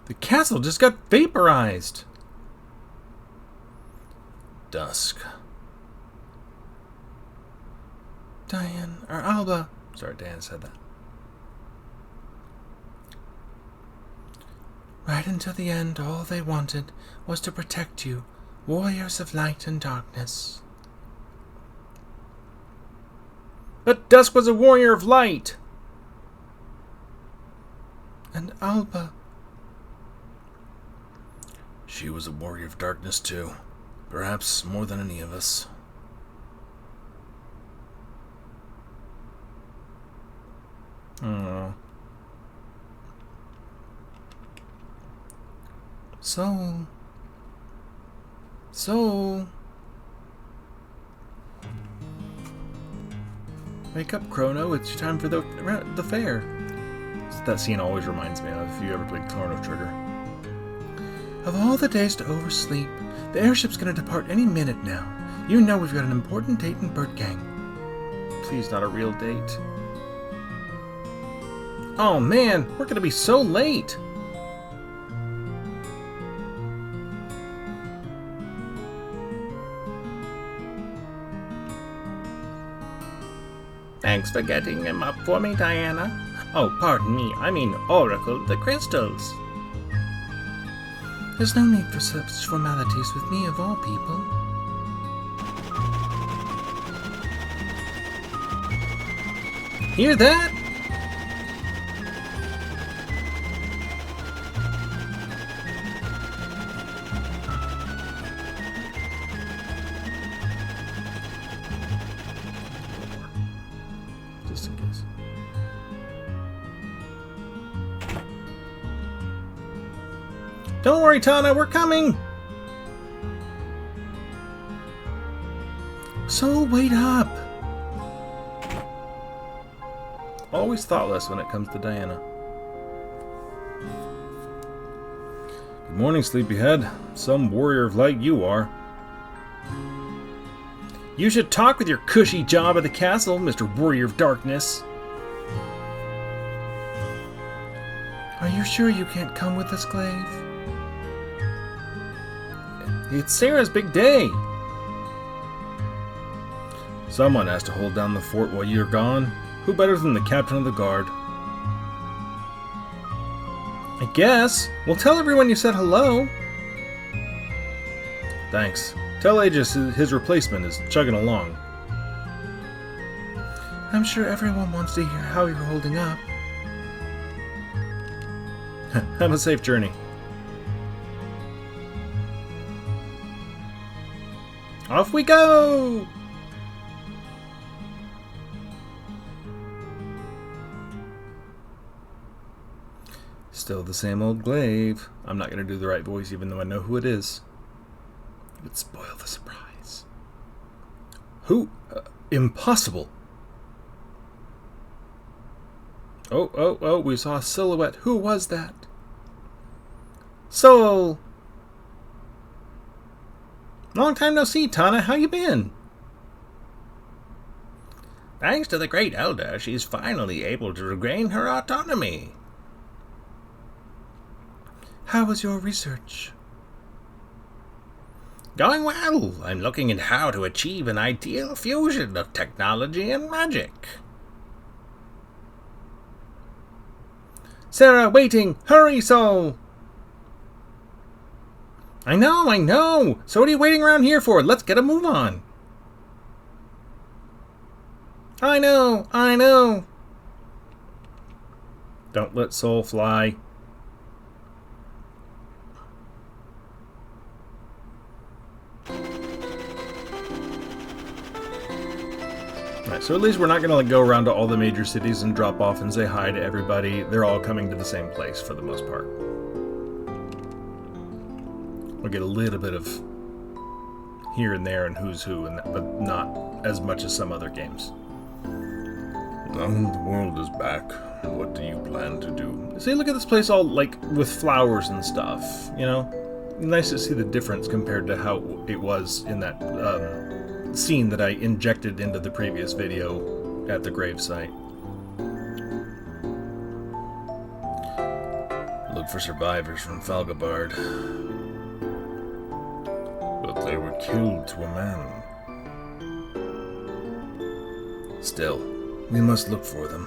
The castle just got vaporized. Dusk. Diane, or Alba. Sorry, Diane said that. Right until the end, all they wanted was to protect you, warriors of light and darkness. But Dusk was a warrior of light. And Alba. She was a warrior of darkness too. Perhaps more than any of us. Oh. So. Wake up, Chrono. It's time for the fair. That scene always reminds me of if you ever played Chrono Trigger. Of all the days to oversleep, the airship's gonna depart any minute now. You know we've got an important date in Bird Gang. Please, not a real date. Oh man, we're gonna be so late. Thanks for getting him up for me, Diana. Oh, pardon me, I mean Oracle the Crystals. There's no need for such formalities with me, of all people. Hear that? Just in case. Don't worry, Tana, we're coming! So wait up! Always thoughtless when it comes to Diana. Good morning, sleepyhead. Some warrior of light you are. You should talk with your cushy job at the castle, Mr. Warrior of Darkness. Are you sure you can't come with us, Glaive? It's Sarah's big day. Someone has to hold down the fort while you're gone. Who better than the captain of the guard? I guess. Well, tell everyone you said hello. Thanks. Tell Aegis his replacement is chugging along. I'm sure everyone wants to hear how you're holding up. Have a safe journey. Off we go! Still the same old Glaive. I'm not going to do the right voice even though I know who it is. It would spoil the surprise. Who? Impossible. Oh, we saw a silhouette. Who was that? Soul! Long time no see, Tana. How you been? Thanks to the Great Elder, she's finally able to regain her autonomy. How was your research? Going well. I'm looking at how to achieve an ideal fusion of technology and magic. Sarah, waiting! Hurry, Soul! I know! So what are you waiting around here for? Let's get a move on. I know! Don't let Soul fly. Alright, so at least we're not going to go around to all the major cities and drop off and say hi to everybody. They're all coming to the same place for the most part. We'll get a little bit of here and there and who's who, but not as much as some other games. Now the world is back. What do you plan to do? See, look at this place all, like, with flowers and stuff, you know? Nice to see the difference compared to how it was in that scene that I injected into the previous video at the gravesite. hope for survivors from Falgabard. But they were killed to a man. Still, we must look for them.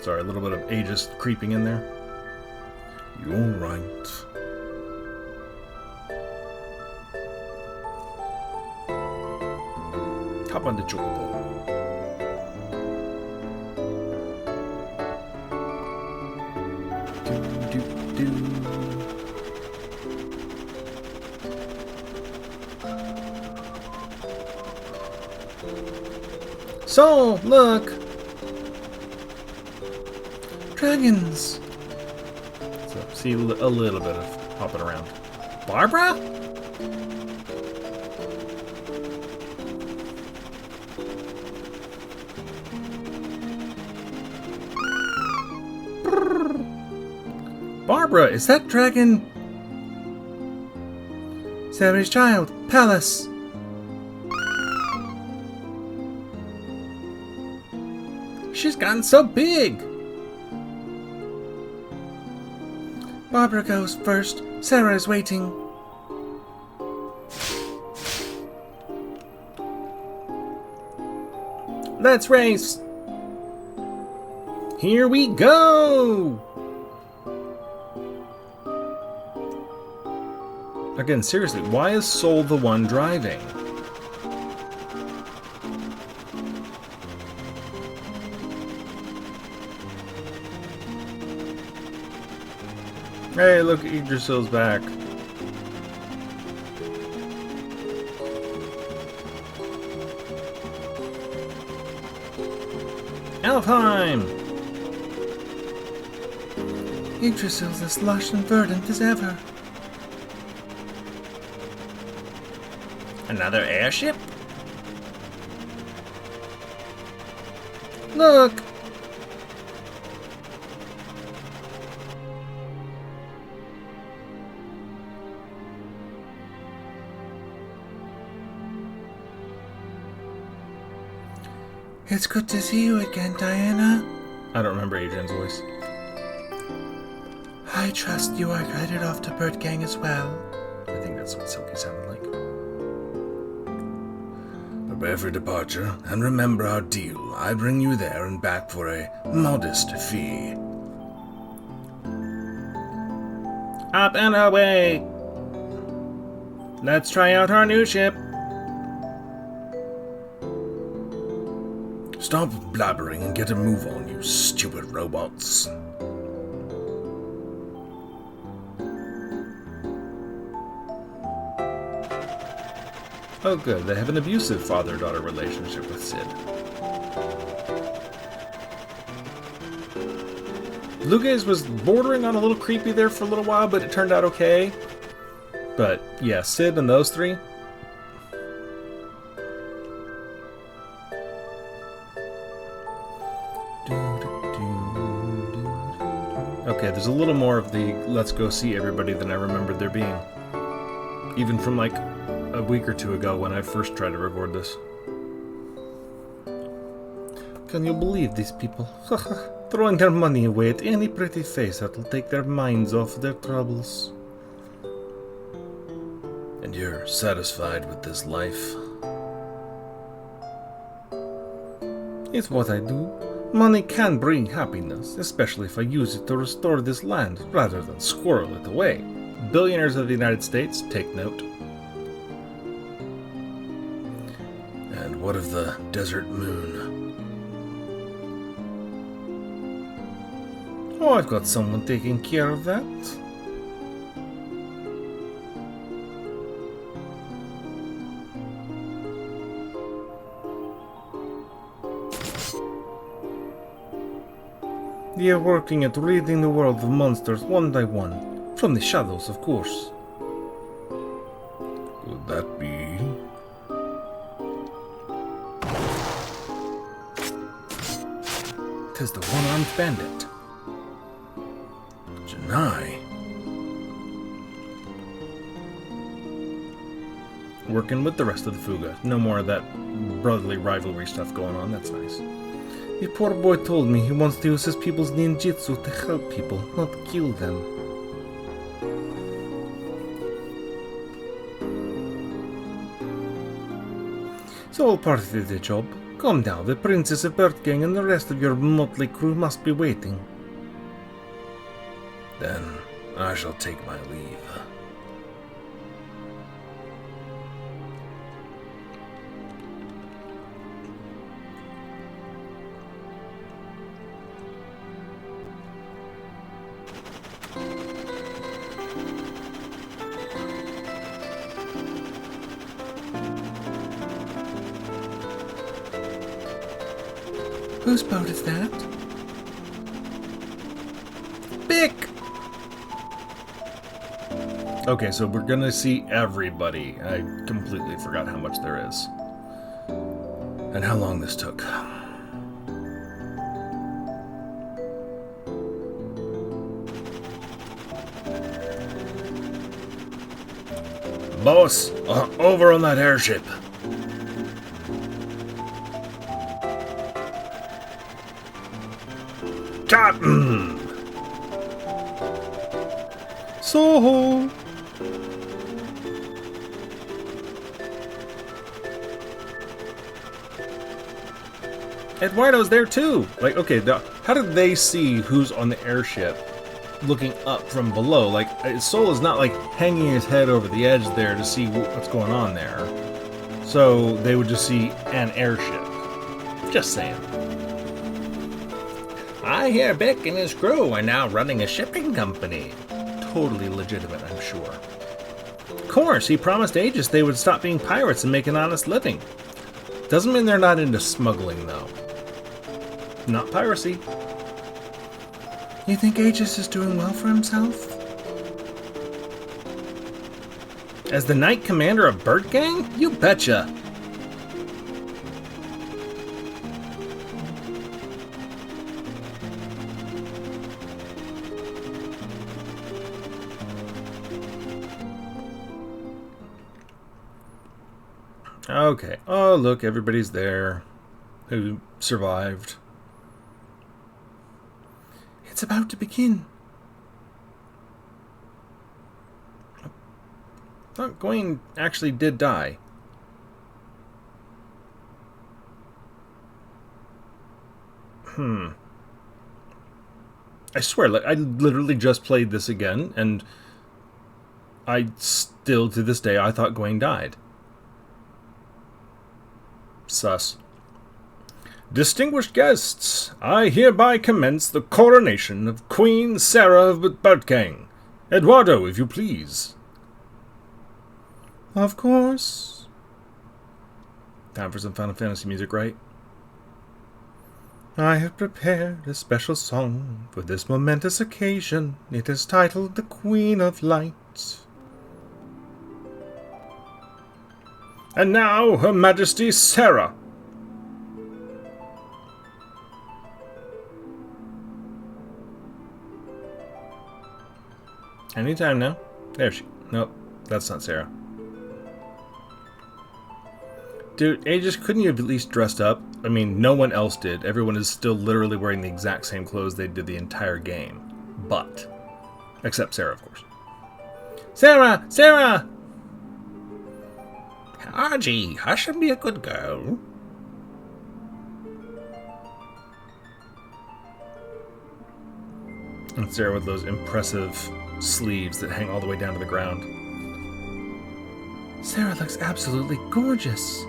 Sorry, a little bit of ageist creeping in there. You're right. Hop on the chocobo. So, look! Dragons! So, see a little bit of hopping around. Barbara? Barbara, is that dragon? Sarah's child, Palace. She's gotten so big. Barbara goes first. Sarah is waiting. Let's race. Here we go. Again, seriously, why is Sol the one driving? Hey, look, Yggdrasil's back. Alfheim! Yggdrasil's as lush and verdant as ever. Another airship? Look! It's good to see you again, Diana. I don't remember Adrian's voice. I trust you are guided off to Bird Gang as well. I think that's what Silky sounded like. Prepare for departure, and remember our deal. I bring you there and back for a modest fee. Up and away! Let's try out our new ship. Stop blabbering and get a move on, you stupid robots. Oh good, they have an abusive father-daughter relationship with Sid. Luges was bordering on a little creepy there for a little while, but it turned out okay. But yeah, Sid and those three. Okay, there's a little more of the let's go see everybody than I remembered there being. Even from like a week or two ago when I first tried to record this. Can you believe these people? Throwing their money away at any pretty face that'll take their minds off their troubles. And you're satisfied with this life? It's what I do. Money can bring happiness, especially if I use it to restore this land rather than squirrel it away. Billionaires of the United States, take note. And what of the desert moon? Oh, I've got someone taking care of that. They are working at ridding the world of monsters one by one. From the shadows, of course. Could that be? Tis the one-armed bandit. Janai. Working with the rest of the Fuga. No more of that brotherly rivalry stuff going on, that's nice. The poor boy told me he wants to use his people's ninjutsu to help people, not kill them. It's all part of the job. Come now, the Princess of Birdgang and the rest of your motley crew must be waiting. Then I shall take my leave. Whose boat is that? Bick! Okay, so we're gonna see everybody. I completely forgot how much there is. And how long this took. Boss, over on that airship. Captain! So, Eduardo's there too. Like, okay, how did they see who's on the airship looking up from below? Like, Soul is not like hanging his head over the edge there to see what's going on there. So they would just see an airship. Just saying. I hear Bick and his crew are now running a shipping company. Totally legitimate, I'm sure. Of course, he promised Aegis they would stop being pirates and make an honest living. Doesn't mean they're not into smuggling, though. Not piracy. you think Aegis is doing well for himself? As the Knight Commander of Bird Gang? You betcha. Okay. Oh, look, everybody's there who survived. It's about to begin. I thought Gawain actually did die. I swear, like, I literally just played this again, and I still, to this day, I thought Gawain died. Sus. Distinguished guests, I hereby commence the coronation of Queen Sarah of Birdgang. Eduardo, if you please. Of course. Time for some Final Fantasy music, right? I have prepared a special song for this momentous occasion. It is titled The Queen of Light. And now, Her Majesty Sarah. Anytime now. There she... Nope, that's not Sarah. Dude, Aegis, couldn't you have at least dressed up? I mean, no one else did. Everyone is still literally wearing the exact same clothes they did the entire game. But... except Sarah, of course. Sarah! Sarah! Argy, hush and be a good girl. And Sarah with those impressive sleeves that hang all the way down to the ground. Sarah looks absolutely gorgeous.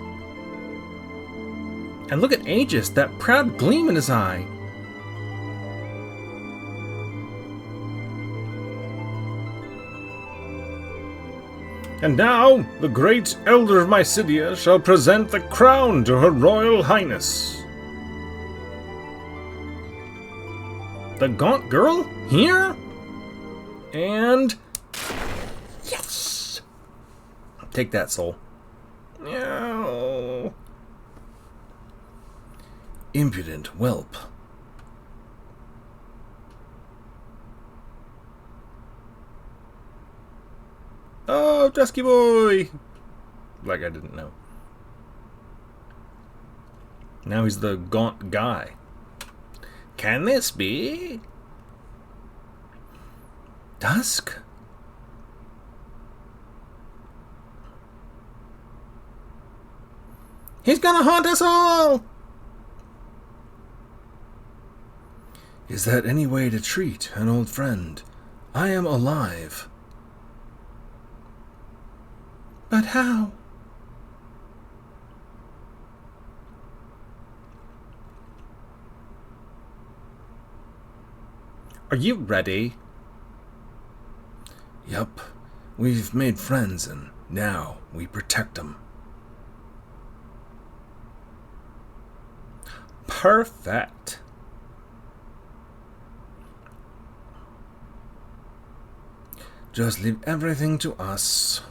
And look at Aegis, that proud gleam in his eye. And now, the great Elder of Mysidia shall present the crown to Her Royal Highness. The Gaunt Girl? Here? And... yes! Take that, Soul. No. Impudent whelp. Oh, Dusky Boy! Like I didn't know. Now he's the Gaunt Guy. can this be? Dusk? He's gonna haunt us all! Is that any way to treat an old friend? I am alive. But how? Are you ready? Yup. We've made friends and now we protect them. Perfect. Just leave everything to us.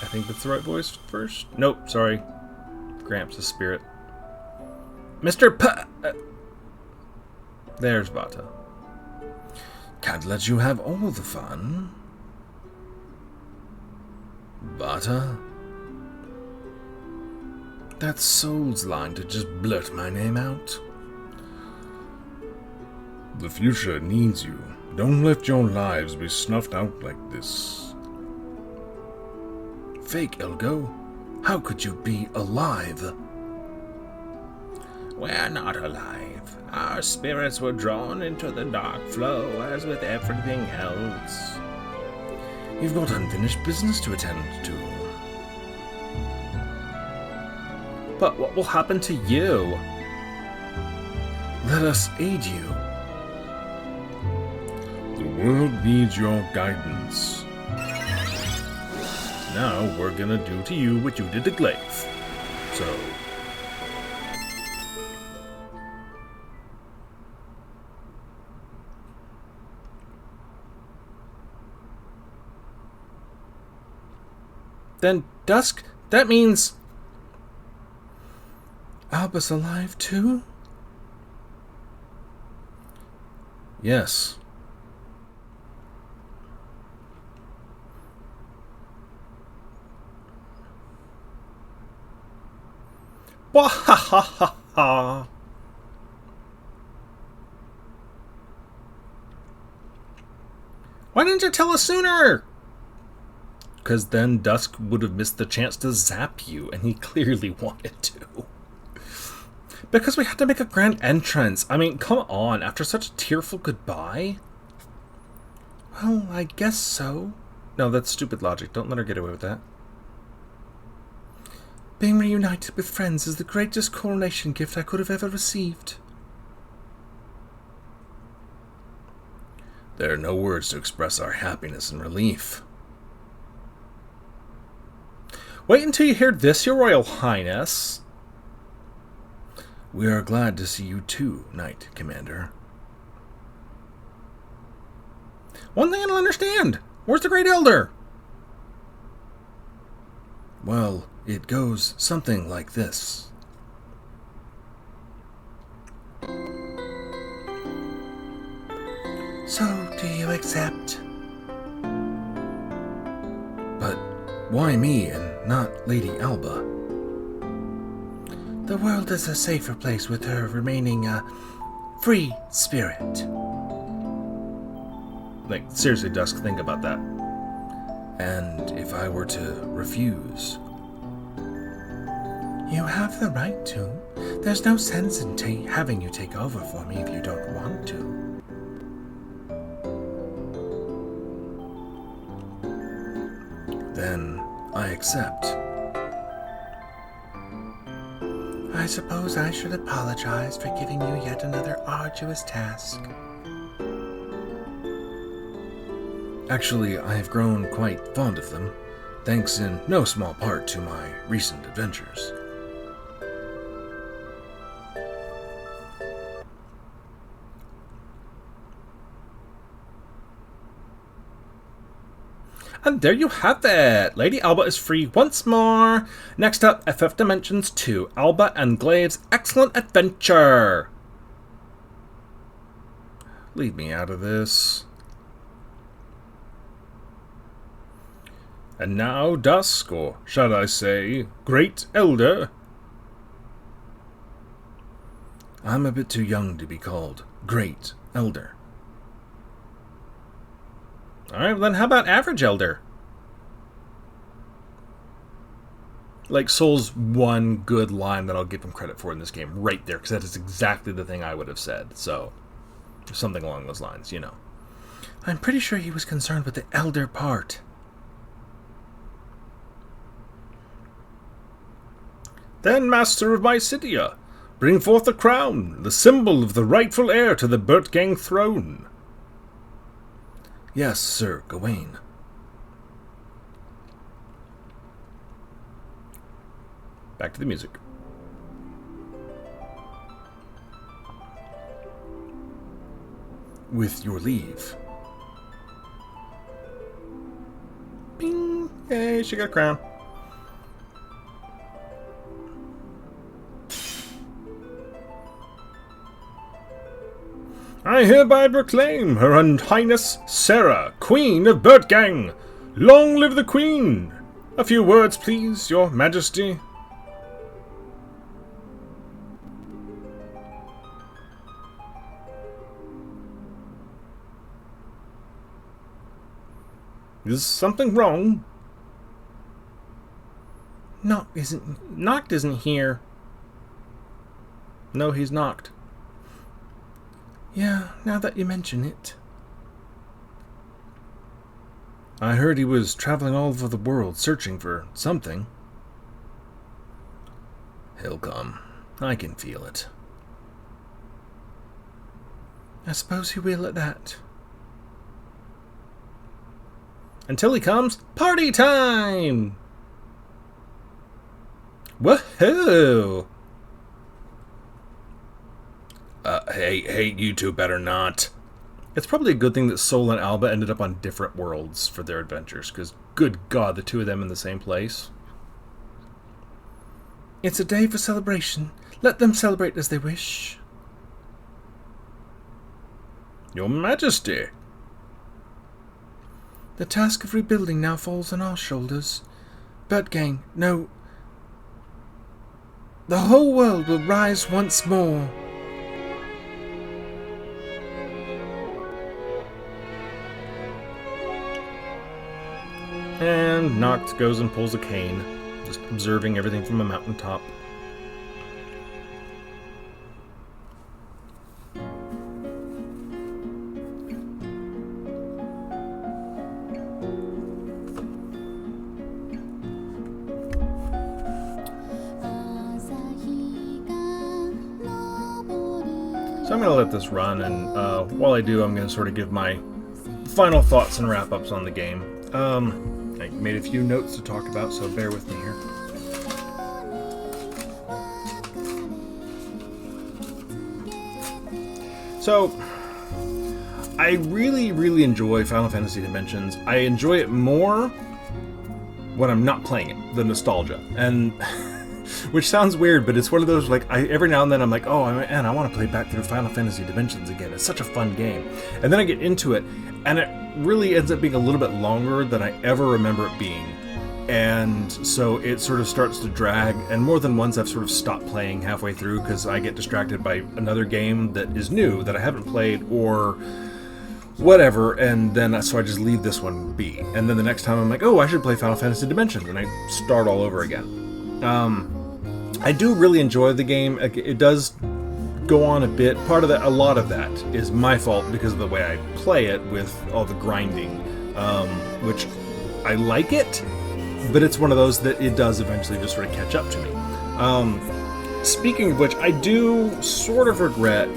I think that's the right voice first. Nope, sorry. Gramps' spirit. Mr. There's Vata. Can't let you have all the fun. Bata? That soul's line to just blurt my name out. The future needs you. Don't let your lives be snuffed out like this. Fake, Elgo. How could you be alive? We're not alive. Our spirits were drawn into the dark flow, as with everything else. You've got unfinished business to attend to. But what will happen to you? Let us aid you. The world needs your guidance. Now we're gonna do to you what you did to Glaive. So... Then, Dusk, that means... Alba's alive too? Yes. Wahahaha! Why didn't you tell us sooner? Because then Dusk would have missed the chance to zap you, and he clearly wanted to. Because we had to make a grand entrance. I mean, come on, after such a tearful goodbye? Well, I guess so. No, that's stupid logic. Don't let her get away with that. Being reunited with friends is the greatest coronation gift I could have ever received. There are no words to express our happiness and relief. Wait until you hear this, Your Royal Highness. We are glad to see you too, Knight Commander. One thing I don't understand. Where's the Great Elder? Well, it goes something like this. So, do you accept? But why me and not Lady Alba? The world is a safer place with her remaining a free spirit. Like, seriously, Dusk, think about that. And if I were to refuse? You have the right to. There's no sense in having you take over for me if you don't want to. Then I accept. I suppose I should apologize for giving you yet another arduous task. Actually, I have grown quite fond of them, thanks in no small part to my recent adventures. And there you have it! Lady Alba is free once more! Next up, FF Dimensions 2, Alba and Glaive's Excellent Adventure! Leave me out of this. And now Dusk, or shall I say, Great Elder. I'm a bit too young to be called Great Elder. Alright, then how about Average Elder? Like, Soul's one good line that I'll give him credit for in this game, right there, because that is exactly the thing I would have said. So, something along those lines, you know. I'm pretty sure he was concerned with the elder part. Then, Master of Mycidia, bring forth the crown, the symbol of the rightful heir to the Bertgang throne. Yes, Sir Gawain. Back to the music. With your leave. Bing! Hey, she got a crown. I hereby proclaim Her Highness Sarah, Queen of Bertgang. Long live the Queen! A few words, please, Your Majesty. Is something wrong? Noct isn't here. No, he's knocked. Yeah, now that you mention it. I heard he was traveling all over the world searching for something. He'll come. I can feel it. I suppose he will at that. Until he comes, party time! Woohoo! Hey, you two better not. It's probably a good thing that Sol and Alba ended up on different worlds for their adventures, because good God, the two of them in the same place. It's a day for celebration. Let them celebrate as they wish. Your Majesty. The task of rebuilding now falls on our shoulders. Bertgang, no. The whole world will rise once more. And Noct goes and pulls a cane, just observing everything from a mountaintop. So I'm going to let this run, and while I do, I'm going to sort of give my final thoughts and wrap-ups on the game. I made a few notes to talk about, so bear with me here. So, I really, really enjoy Final Fantasy Dimensions. I enjoy it more when I'm not playing it, the nostalgia. And which sounds weird, but it's one of those, like, every now and then I'm like, oh, man, I want to play back through Final Fantasy Dimensions again. It's such a fun game. And then I get into it, and it really ends up being a little bit longer than I ever remember it being. And so it sort of starts to drag, and more than once I've sort of stopped playing halfway through because I get distracted by another game that is new that I haven't played or whatever, and then so I just leave this one be. And then the next time I'm like, oh, I should play Final Fantasy Dimensions, and I start all over again. I do really enjoy the game. It does go on a bit. A lot of that is my fault because of the way I play it with all the grinding, which I like it, but it's one of those that it does eventually just sort of catch up to me. Speaking of which, I do sort of regret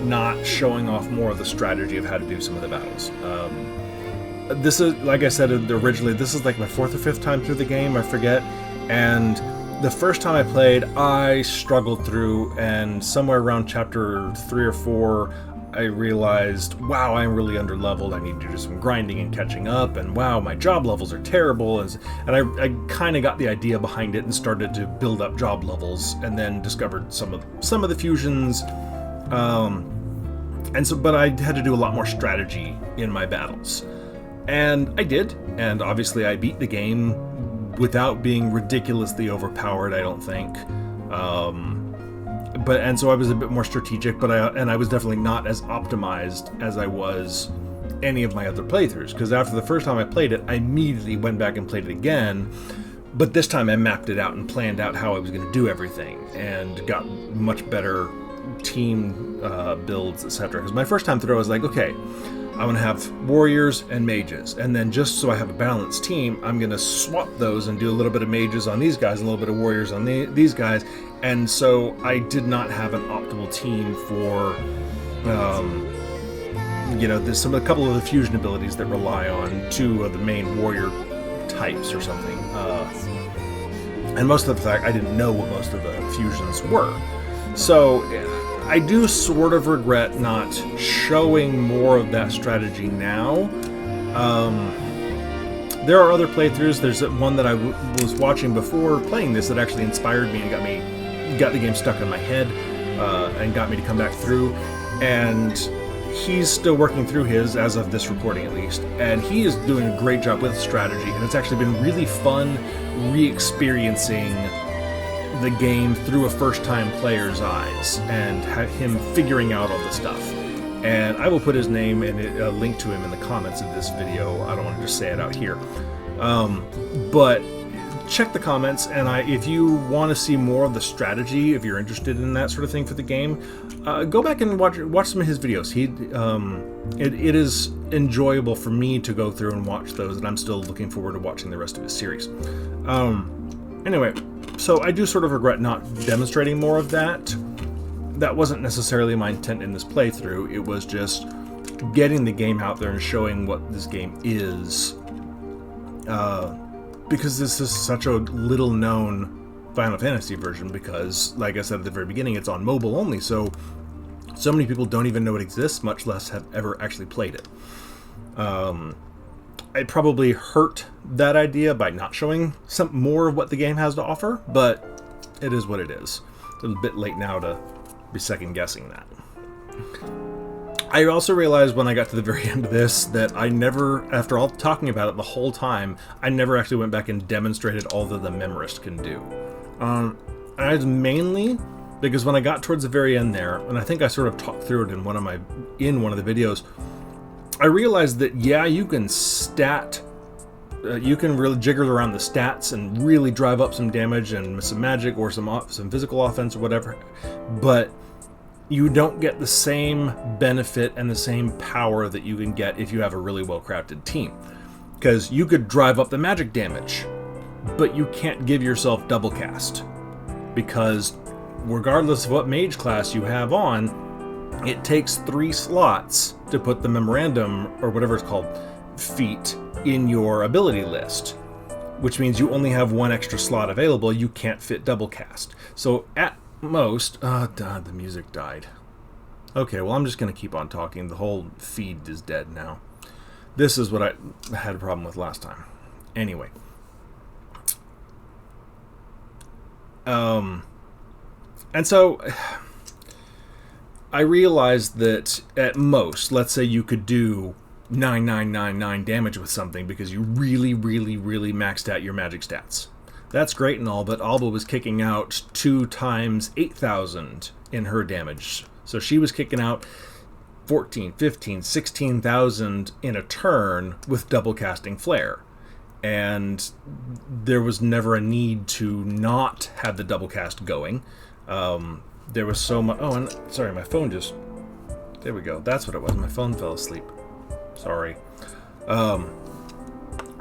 not showing off more of the strategy of how to do some of the battles. This is, like I said originally, this is like my 4th or 5th time through the game, I forget, and the first time I played, I struggled through, and somewhere around chapter 3 or 4, I realized, wow, I'm really under-leveled, I need to do some grinding and catching up, and wow, my job levels are terrible, and I kind of got the idea behind it and started to build up job levels, and then discovered some of the fusions, but I had to do a lot more strategy in my battles. And I did, and obviously I beat the game without being ridiculously overpowered, I don't think. and so I was a bit more strategic, but I was definitely not as optimized as I was any of my other playthroughs, because after the first time I played it, I immediately went back and played it again, but this time I mapped it out and planned out how I was going to do everything, and got much better team builds, etc. Because my first time through, I was like, okay, I want to have warriors and mages, and then just so I have a balanced team, I'm going to swap those and do a little bit of mages on these guys, a little bit of warriors on these guys, and so I did not have an optimal team for, there's a couple of the fusion abilities that rely on 2 of the main warrior types or something, and most of the fact I didn't know what most of the fusions were, so I do sort of regret not showing more of that strategy now. There are other playthroughs. There's one that I was watching before playing this that actually inspired me and got the game stuck in my head, and got me to come back through. And he's still working through his, as of this recording at least, and he is doing a great job with strategy, and it's actually been really fun re-experiencing the game through a first-time player's eyes and him figuring out all the stuff. And I will put his name and a link to him in the comments of this video. I don't want to just say it out here, but check the comments, and if you want to see more of the strategy, if you're interested in that sort of thing for the game, go back and watch some of his videos. It is enjoyable for me to go through and watch those, and I'm still looking forward to watching the rest of his series. Anyway, so I do sort of regret not demonstrating more of that. That wasn't necessarily my intent in this playthrough. It was just getting the game out there and showing what this game is. Because this is such a little known Final Fantasy version, because, like I said at the very beginning, it's on mobile only, so many people don't even know it exists, much less have ever actually played it. I probably hurt that idea by not showing some more of what the game has to offer, but it is what it is. It's a bit late now to be second guessing that. I also realized when I got to the very end of this that I never, after all talking about it the whole time, I never actually went back and demonstrated all that the Memorist can do. And it's mainly because when I got towards the very end there, and I think I sort of talked through it in one of the videos, I realized that, yeah, you can you can really jiggle around the stats and really drive up some damage and some magic or some physical offense or whatever, but you don't get the same benefit and the same power that you can get if you have a really well-crafted team. Because you could drive up the magic damage, but you can't give yourself double cast. Because regardless of what mage class you have on, it takes 3 slots to put the memorandum, or whatever it's called, feat in your ability list, which means you only have 1 extra slot available. You can't fit double cast. So at most, the music died. Okay, well, I'm just going to keep on talking. The whole feed is dead now. This is what I had a problem with last time. Anyway. And so I realized that at most, let's say you could do 9999 damage with something because you really, really, really maxed out your magic stats. That's great and all, but Alba was kicking out 2 times 8,000 in her damage. So she was kicking out 14, 15, 16,000 in a turn with double casting Flare. And there was never a need to not have the double cast going. There was so much... Oh, and sorry, my phone just... There we go. That's what it was. My phone fell asleep. Sorry.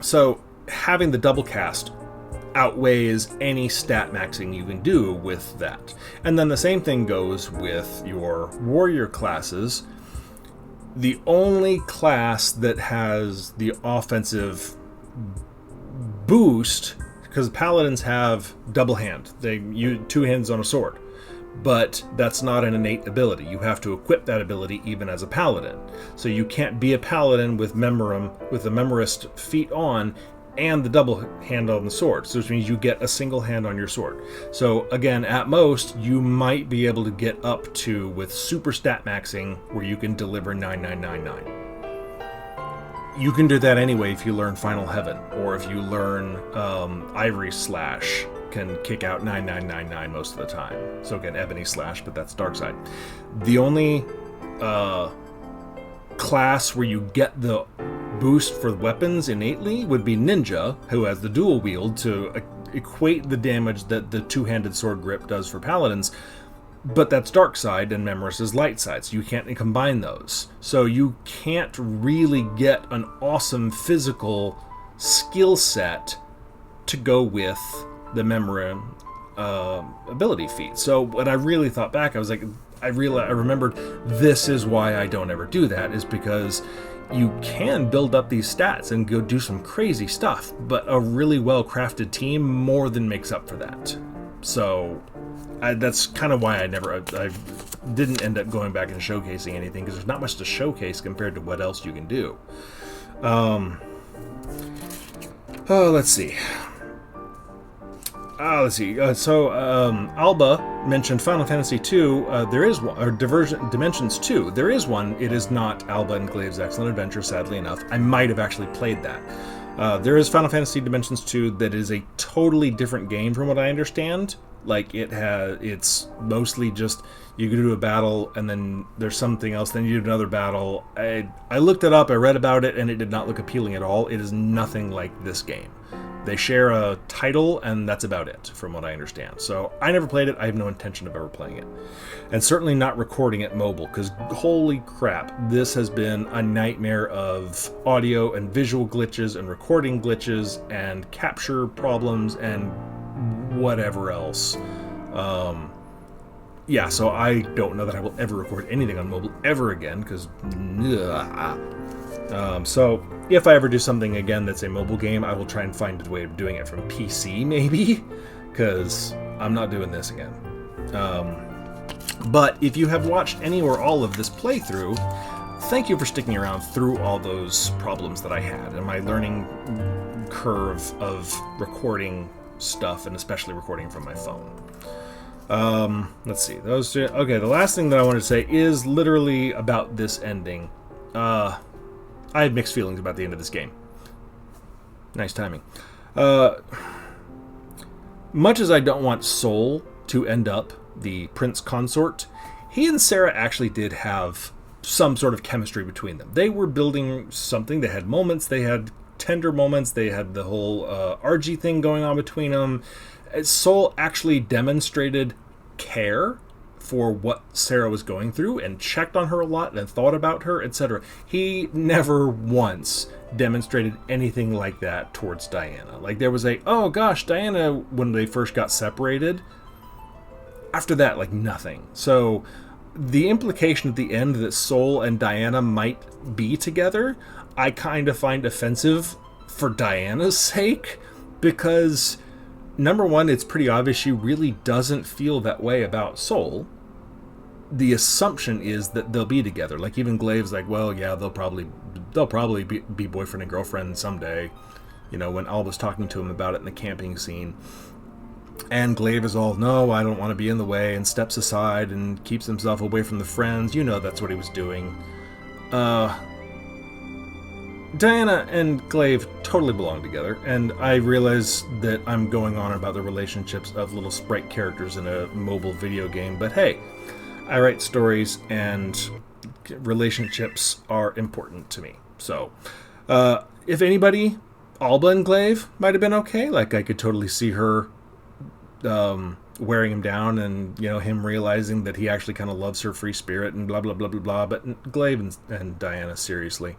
So having the double cast outweighs any stat maxing you can do with that. And then the same thing goes with your warrior classes. The only class that has the offensive boost, because paladins have double hand. They use 2 hands on a sword. But that's not an innate ability. You have to equip that ability even as a paladin. So you can't be a paladin with the Memorist feat on and the double hand on the sword. So which means you get a single hand on your sword. So again, at most, you might be able to get up to, with super stat maxing, where you can deliver 9999. You can do that anyway if you learn Final Heaven, or if you learn Ivory Slash, can kick out 9999 most of the time. So again, Ebony Slash, but that's dark side. The only class where you get the boost for weapons innately would be Ninja, who has the dual wield to equate the damage that the two-handed sword grip does for paladins. But that's dark side and Memoris is light side, so you can't combine those. So you can't really get an awesome physical skill set to go with the Memory ability feat. So when I really thought back, I was like, I remembered this is why I don't ever do that, is because you can build up these stats and go do some crazy stuff, but a really well-crafted team more than makes up for that. So that's kind of why I didn't end up going back and showcasing anything, because there's not much to showcase compared to what else you can do. Let's see. Alba mentioned Final Fantasy II. There is one, or Dimensions 2. There is one. It is not Alba and Glaive's Excellent Adventure, sadly enough. I might have actually played that. There is Final Fantasy Dimensions 2 that is a totally different game from what I understand. Like, it's mostly just you go to a battle and then there's something else, then you do another battle. I looked it up, I read about it, and it did not look appealing at all. It is nothing like this game. They share a title, and that's about it, from what I understand. So I never played it. I have no intention of ever playing it. And certainly not recording it mobile, because holy crap, this has been a nightmare of audio and visual glitches and recording glitches and capture problems and whatever else. Yeah, so I don't know that I will ever record anything on mobile ever again, because so if I ever do something again that's a mobile game, I will try and find a way of doing it from PC, maybe, because I'm not doing this again. But if you have watched any or all of this playthrough, thank you for sticking around through all those problems that I had and my learning curve of recording stuff, and especially recording from my phone. Let's see. Okay, the last thing that I wanted to say is literally about this ending. I had mixed feelings about the end of this game. Nice timing. Much as I don't want Sol to end up the prince consort, he and Sarah actually did have some sort of chemistry between them. They were building something. They had moments. They had tender moments. They had the whole RG thing going on between them. Sol actually demonstrated care for what Sarah was going through and checked on her a lot and thought about her, etc. He never once demonstrated anything like that towards Diana. Like, there was oh gosh, Diana, when they first got separated. After that, like, nothing. So the implication at the end that Sol and Diana might be together, I kind of find offensive for Diana's sake, because number one, it's pretty obvious she really doesn't feel that way about Sol. The assumption is that they'll be together. Like, even Glaive's like, well, yeah, they'll probably be boyfriend and girlfriend someday. You know, when Alba's talking to him about it in the camping scene. And Glaive is all, no, I don't want to be in the way, and steps aside and keeps himself away from the friends. You know that's what he was doing. Diana and Glaive totally belong together, and I realize that I'm going on about the relationships of little sprite characters in a mobile video game, but hey, I write stories, and relationships are important to me. So, if anybody, Alba and Glaive might have been okay. Like, I could totally see her wearing him down, and, you know, him realizing that he actually kind of loves her free spirit and blah, blah, blah, blah, blah, but Glaive and Diana, seriously.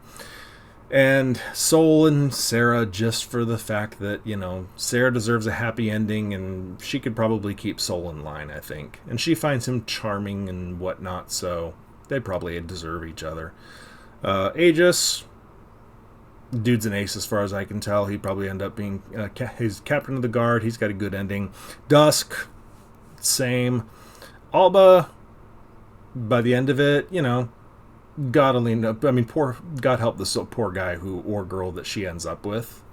And Sol and Sarah, just for the fact that, you know, Sarah deserves a happy ending, and she could probably keep Sol in line, I think. And she finds him charming and whatnot, so they probably deserve each other. Aegis, dude's an ace as far as I can tell. He'd probably end up being he's captain of the guard. He's got a good ending. Dusk, same. Alba, by the end of it, you know, God only know. I mean, God help this poor guy or girl that she ends up with.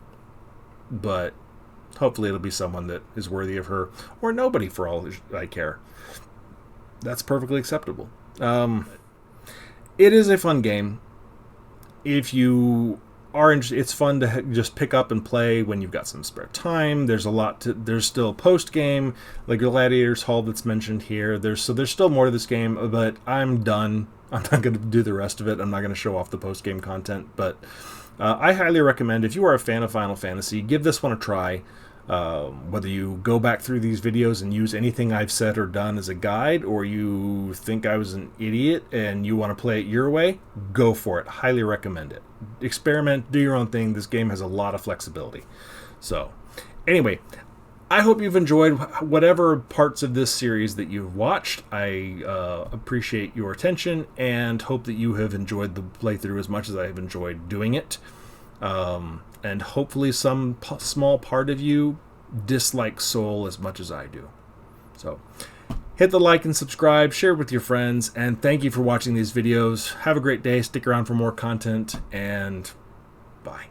But hopefully it'll be someone that is worthy of her, or nobody for all I care. That's perfectly acceptable. It is a fun game. If you are interested, it's fun to just pick up and play when you've got some spare time. There's a lot to, there's still post game, like Gladiator's Hall that's mentioned here. There's still more to this game, but I'm done. I'm not going to do the rest of it. I'm not going to show off the post game content, but I highly recommend, if you are a fan of Final Fantasy, give this one a try. Whether you go back through these videos and use anything I've said or done as a guide, or you think I was an idiot and you want to play it your way, go for it. Highly recommend it. Experiment, do your own thing. This game has a lot of flexibility. So, anyway, I hope you've enjoyed whatever parts of this series that you've watched. I appreciate your attention and hope that you have enjoyed the playthrough as much as I have enjoyed doing it. And hopefully some small part of you dislikes Soul as much as I do. So, hit the like and subscribe, share it with your friends, and thank you for watching these videos. Have a great day, stick around for more content, and bye.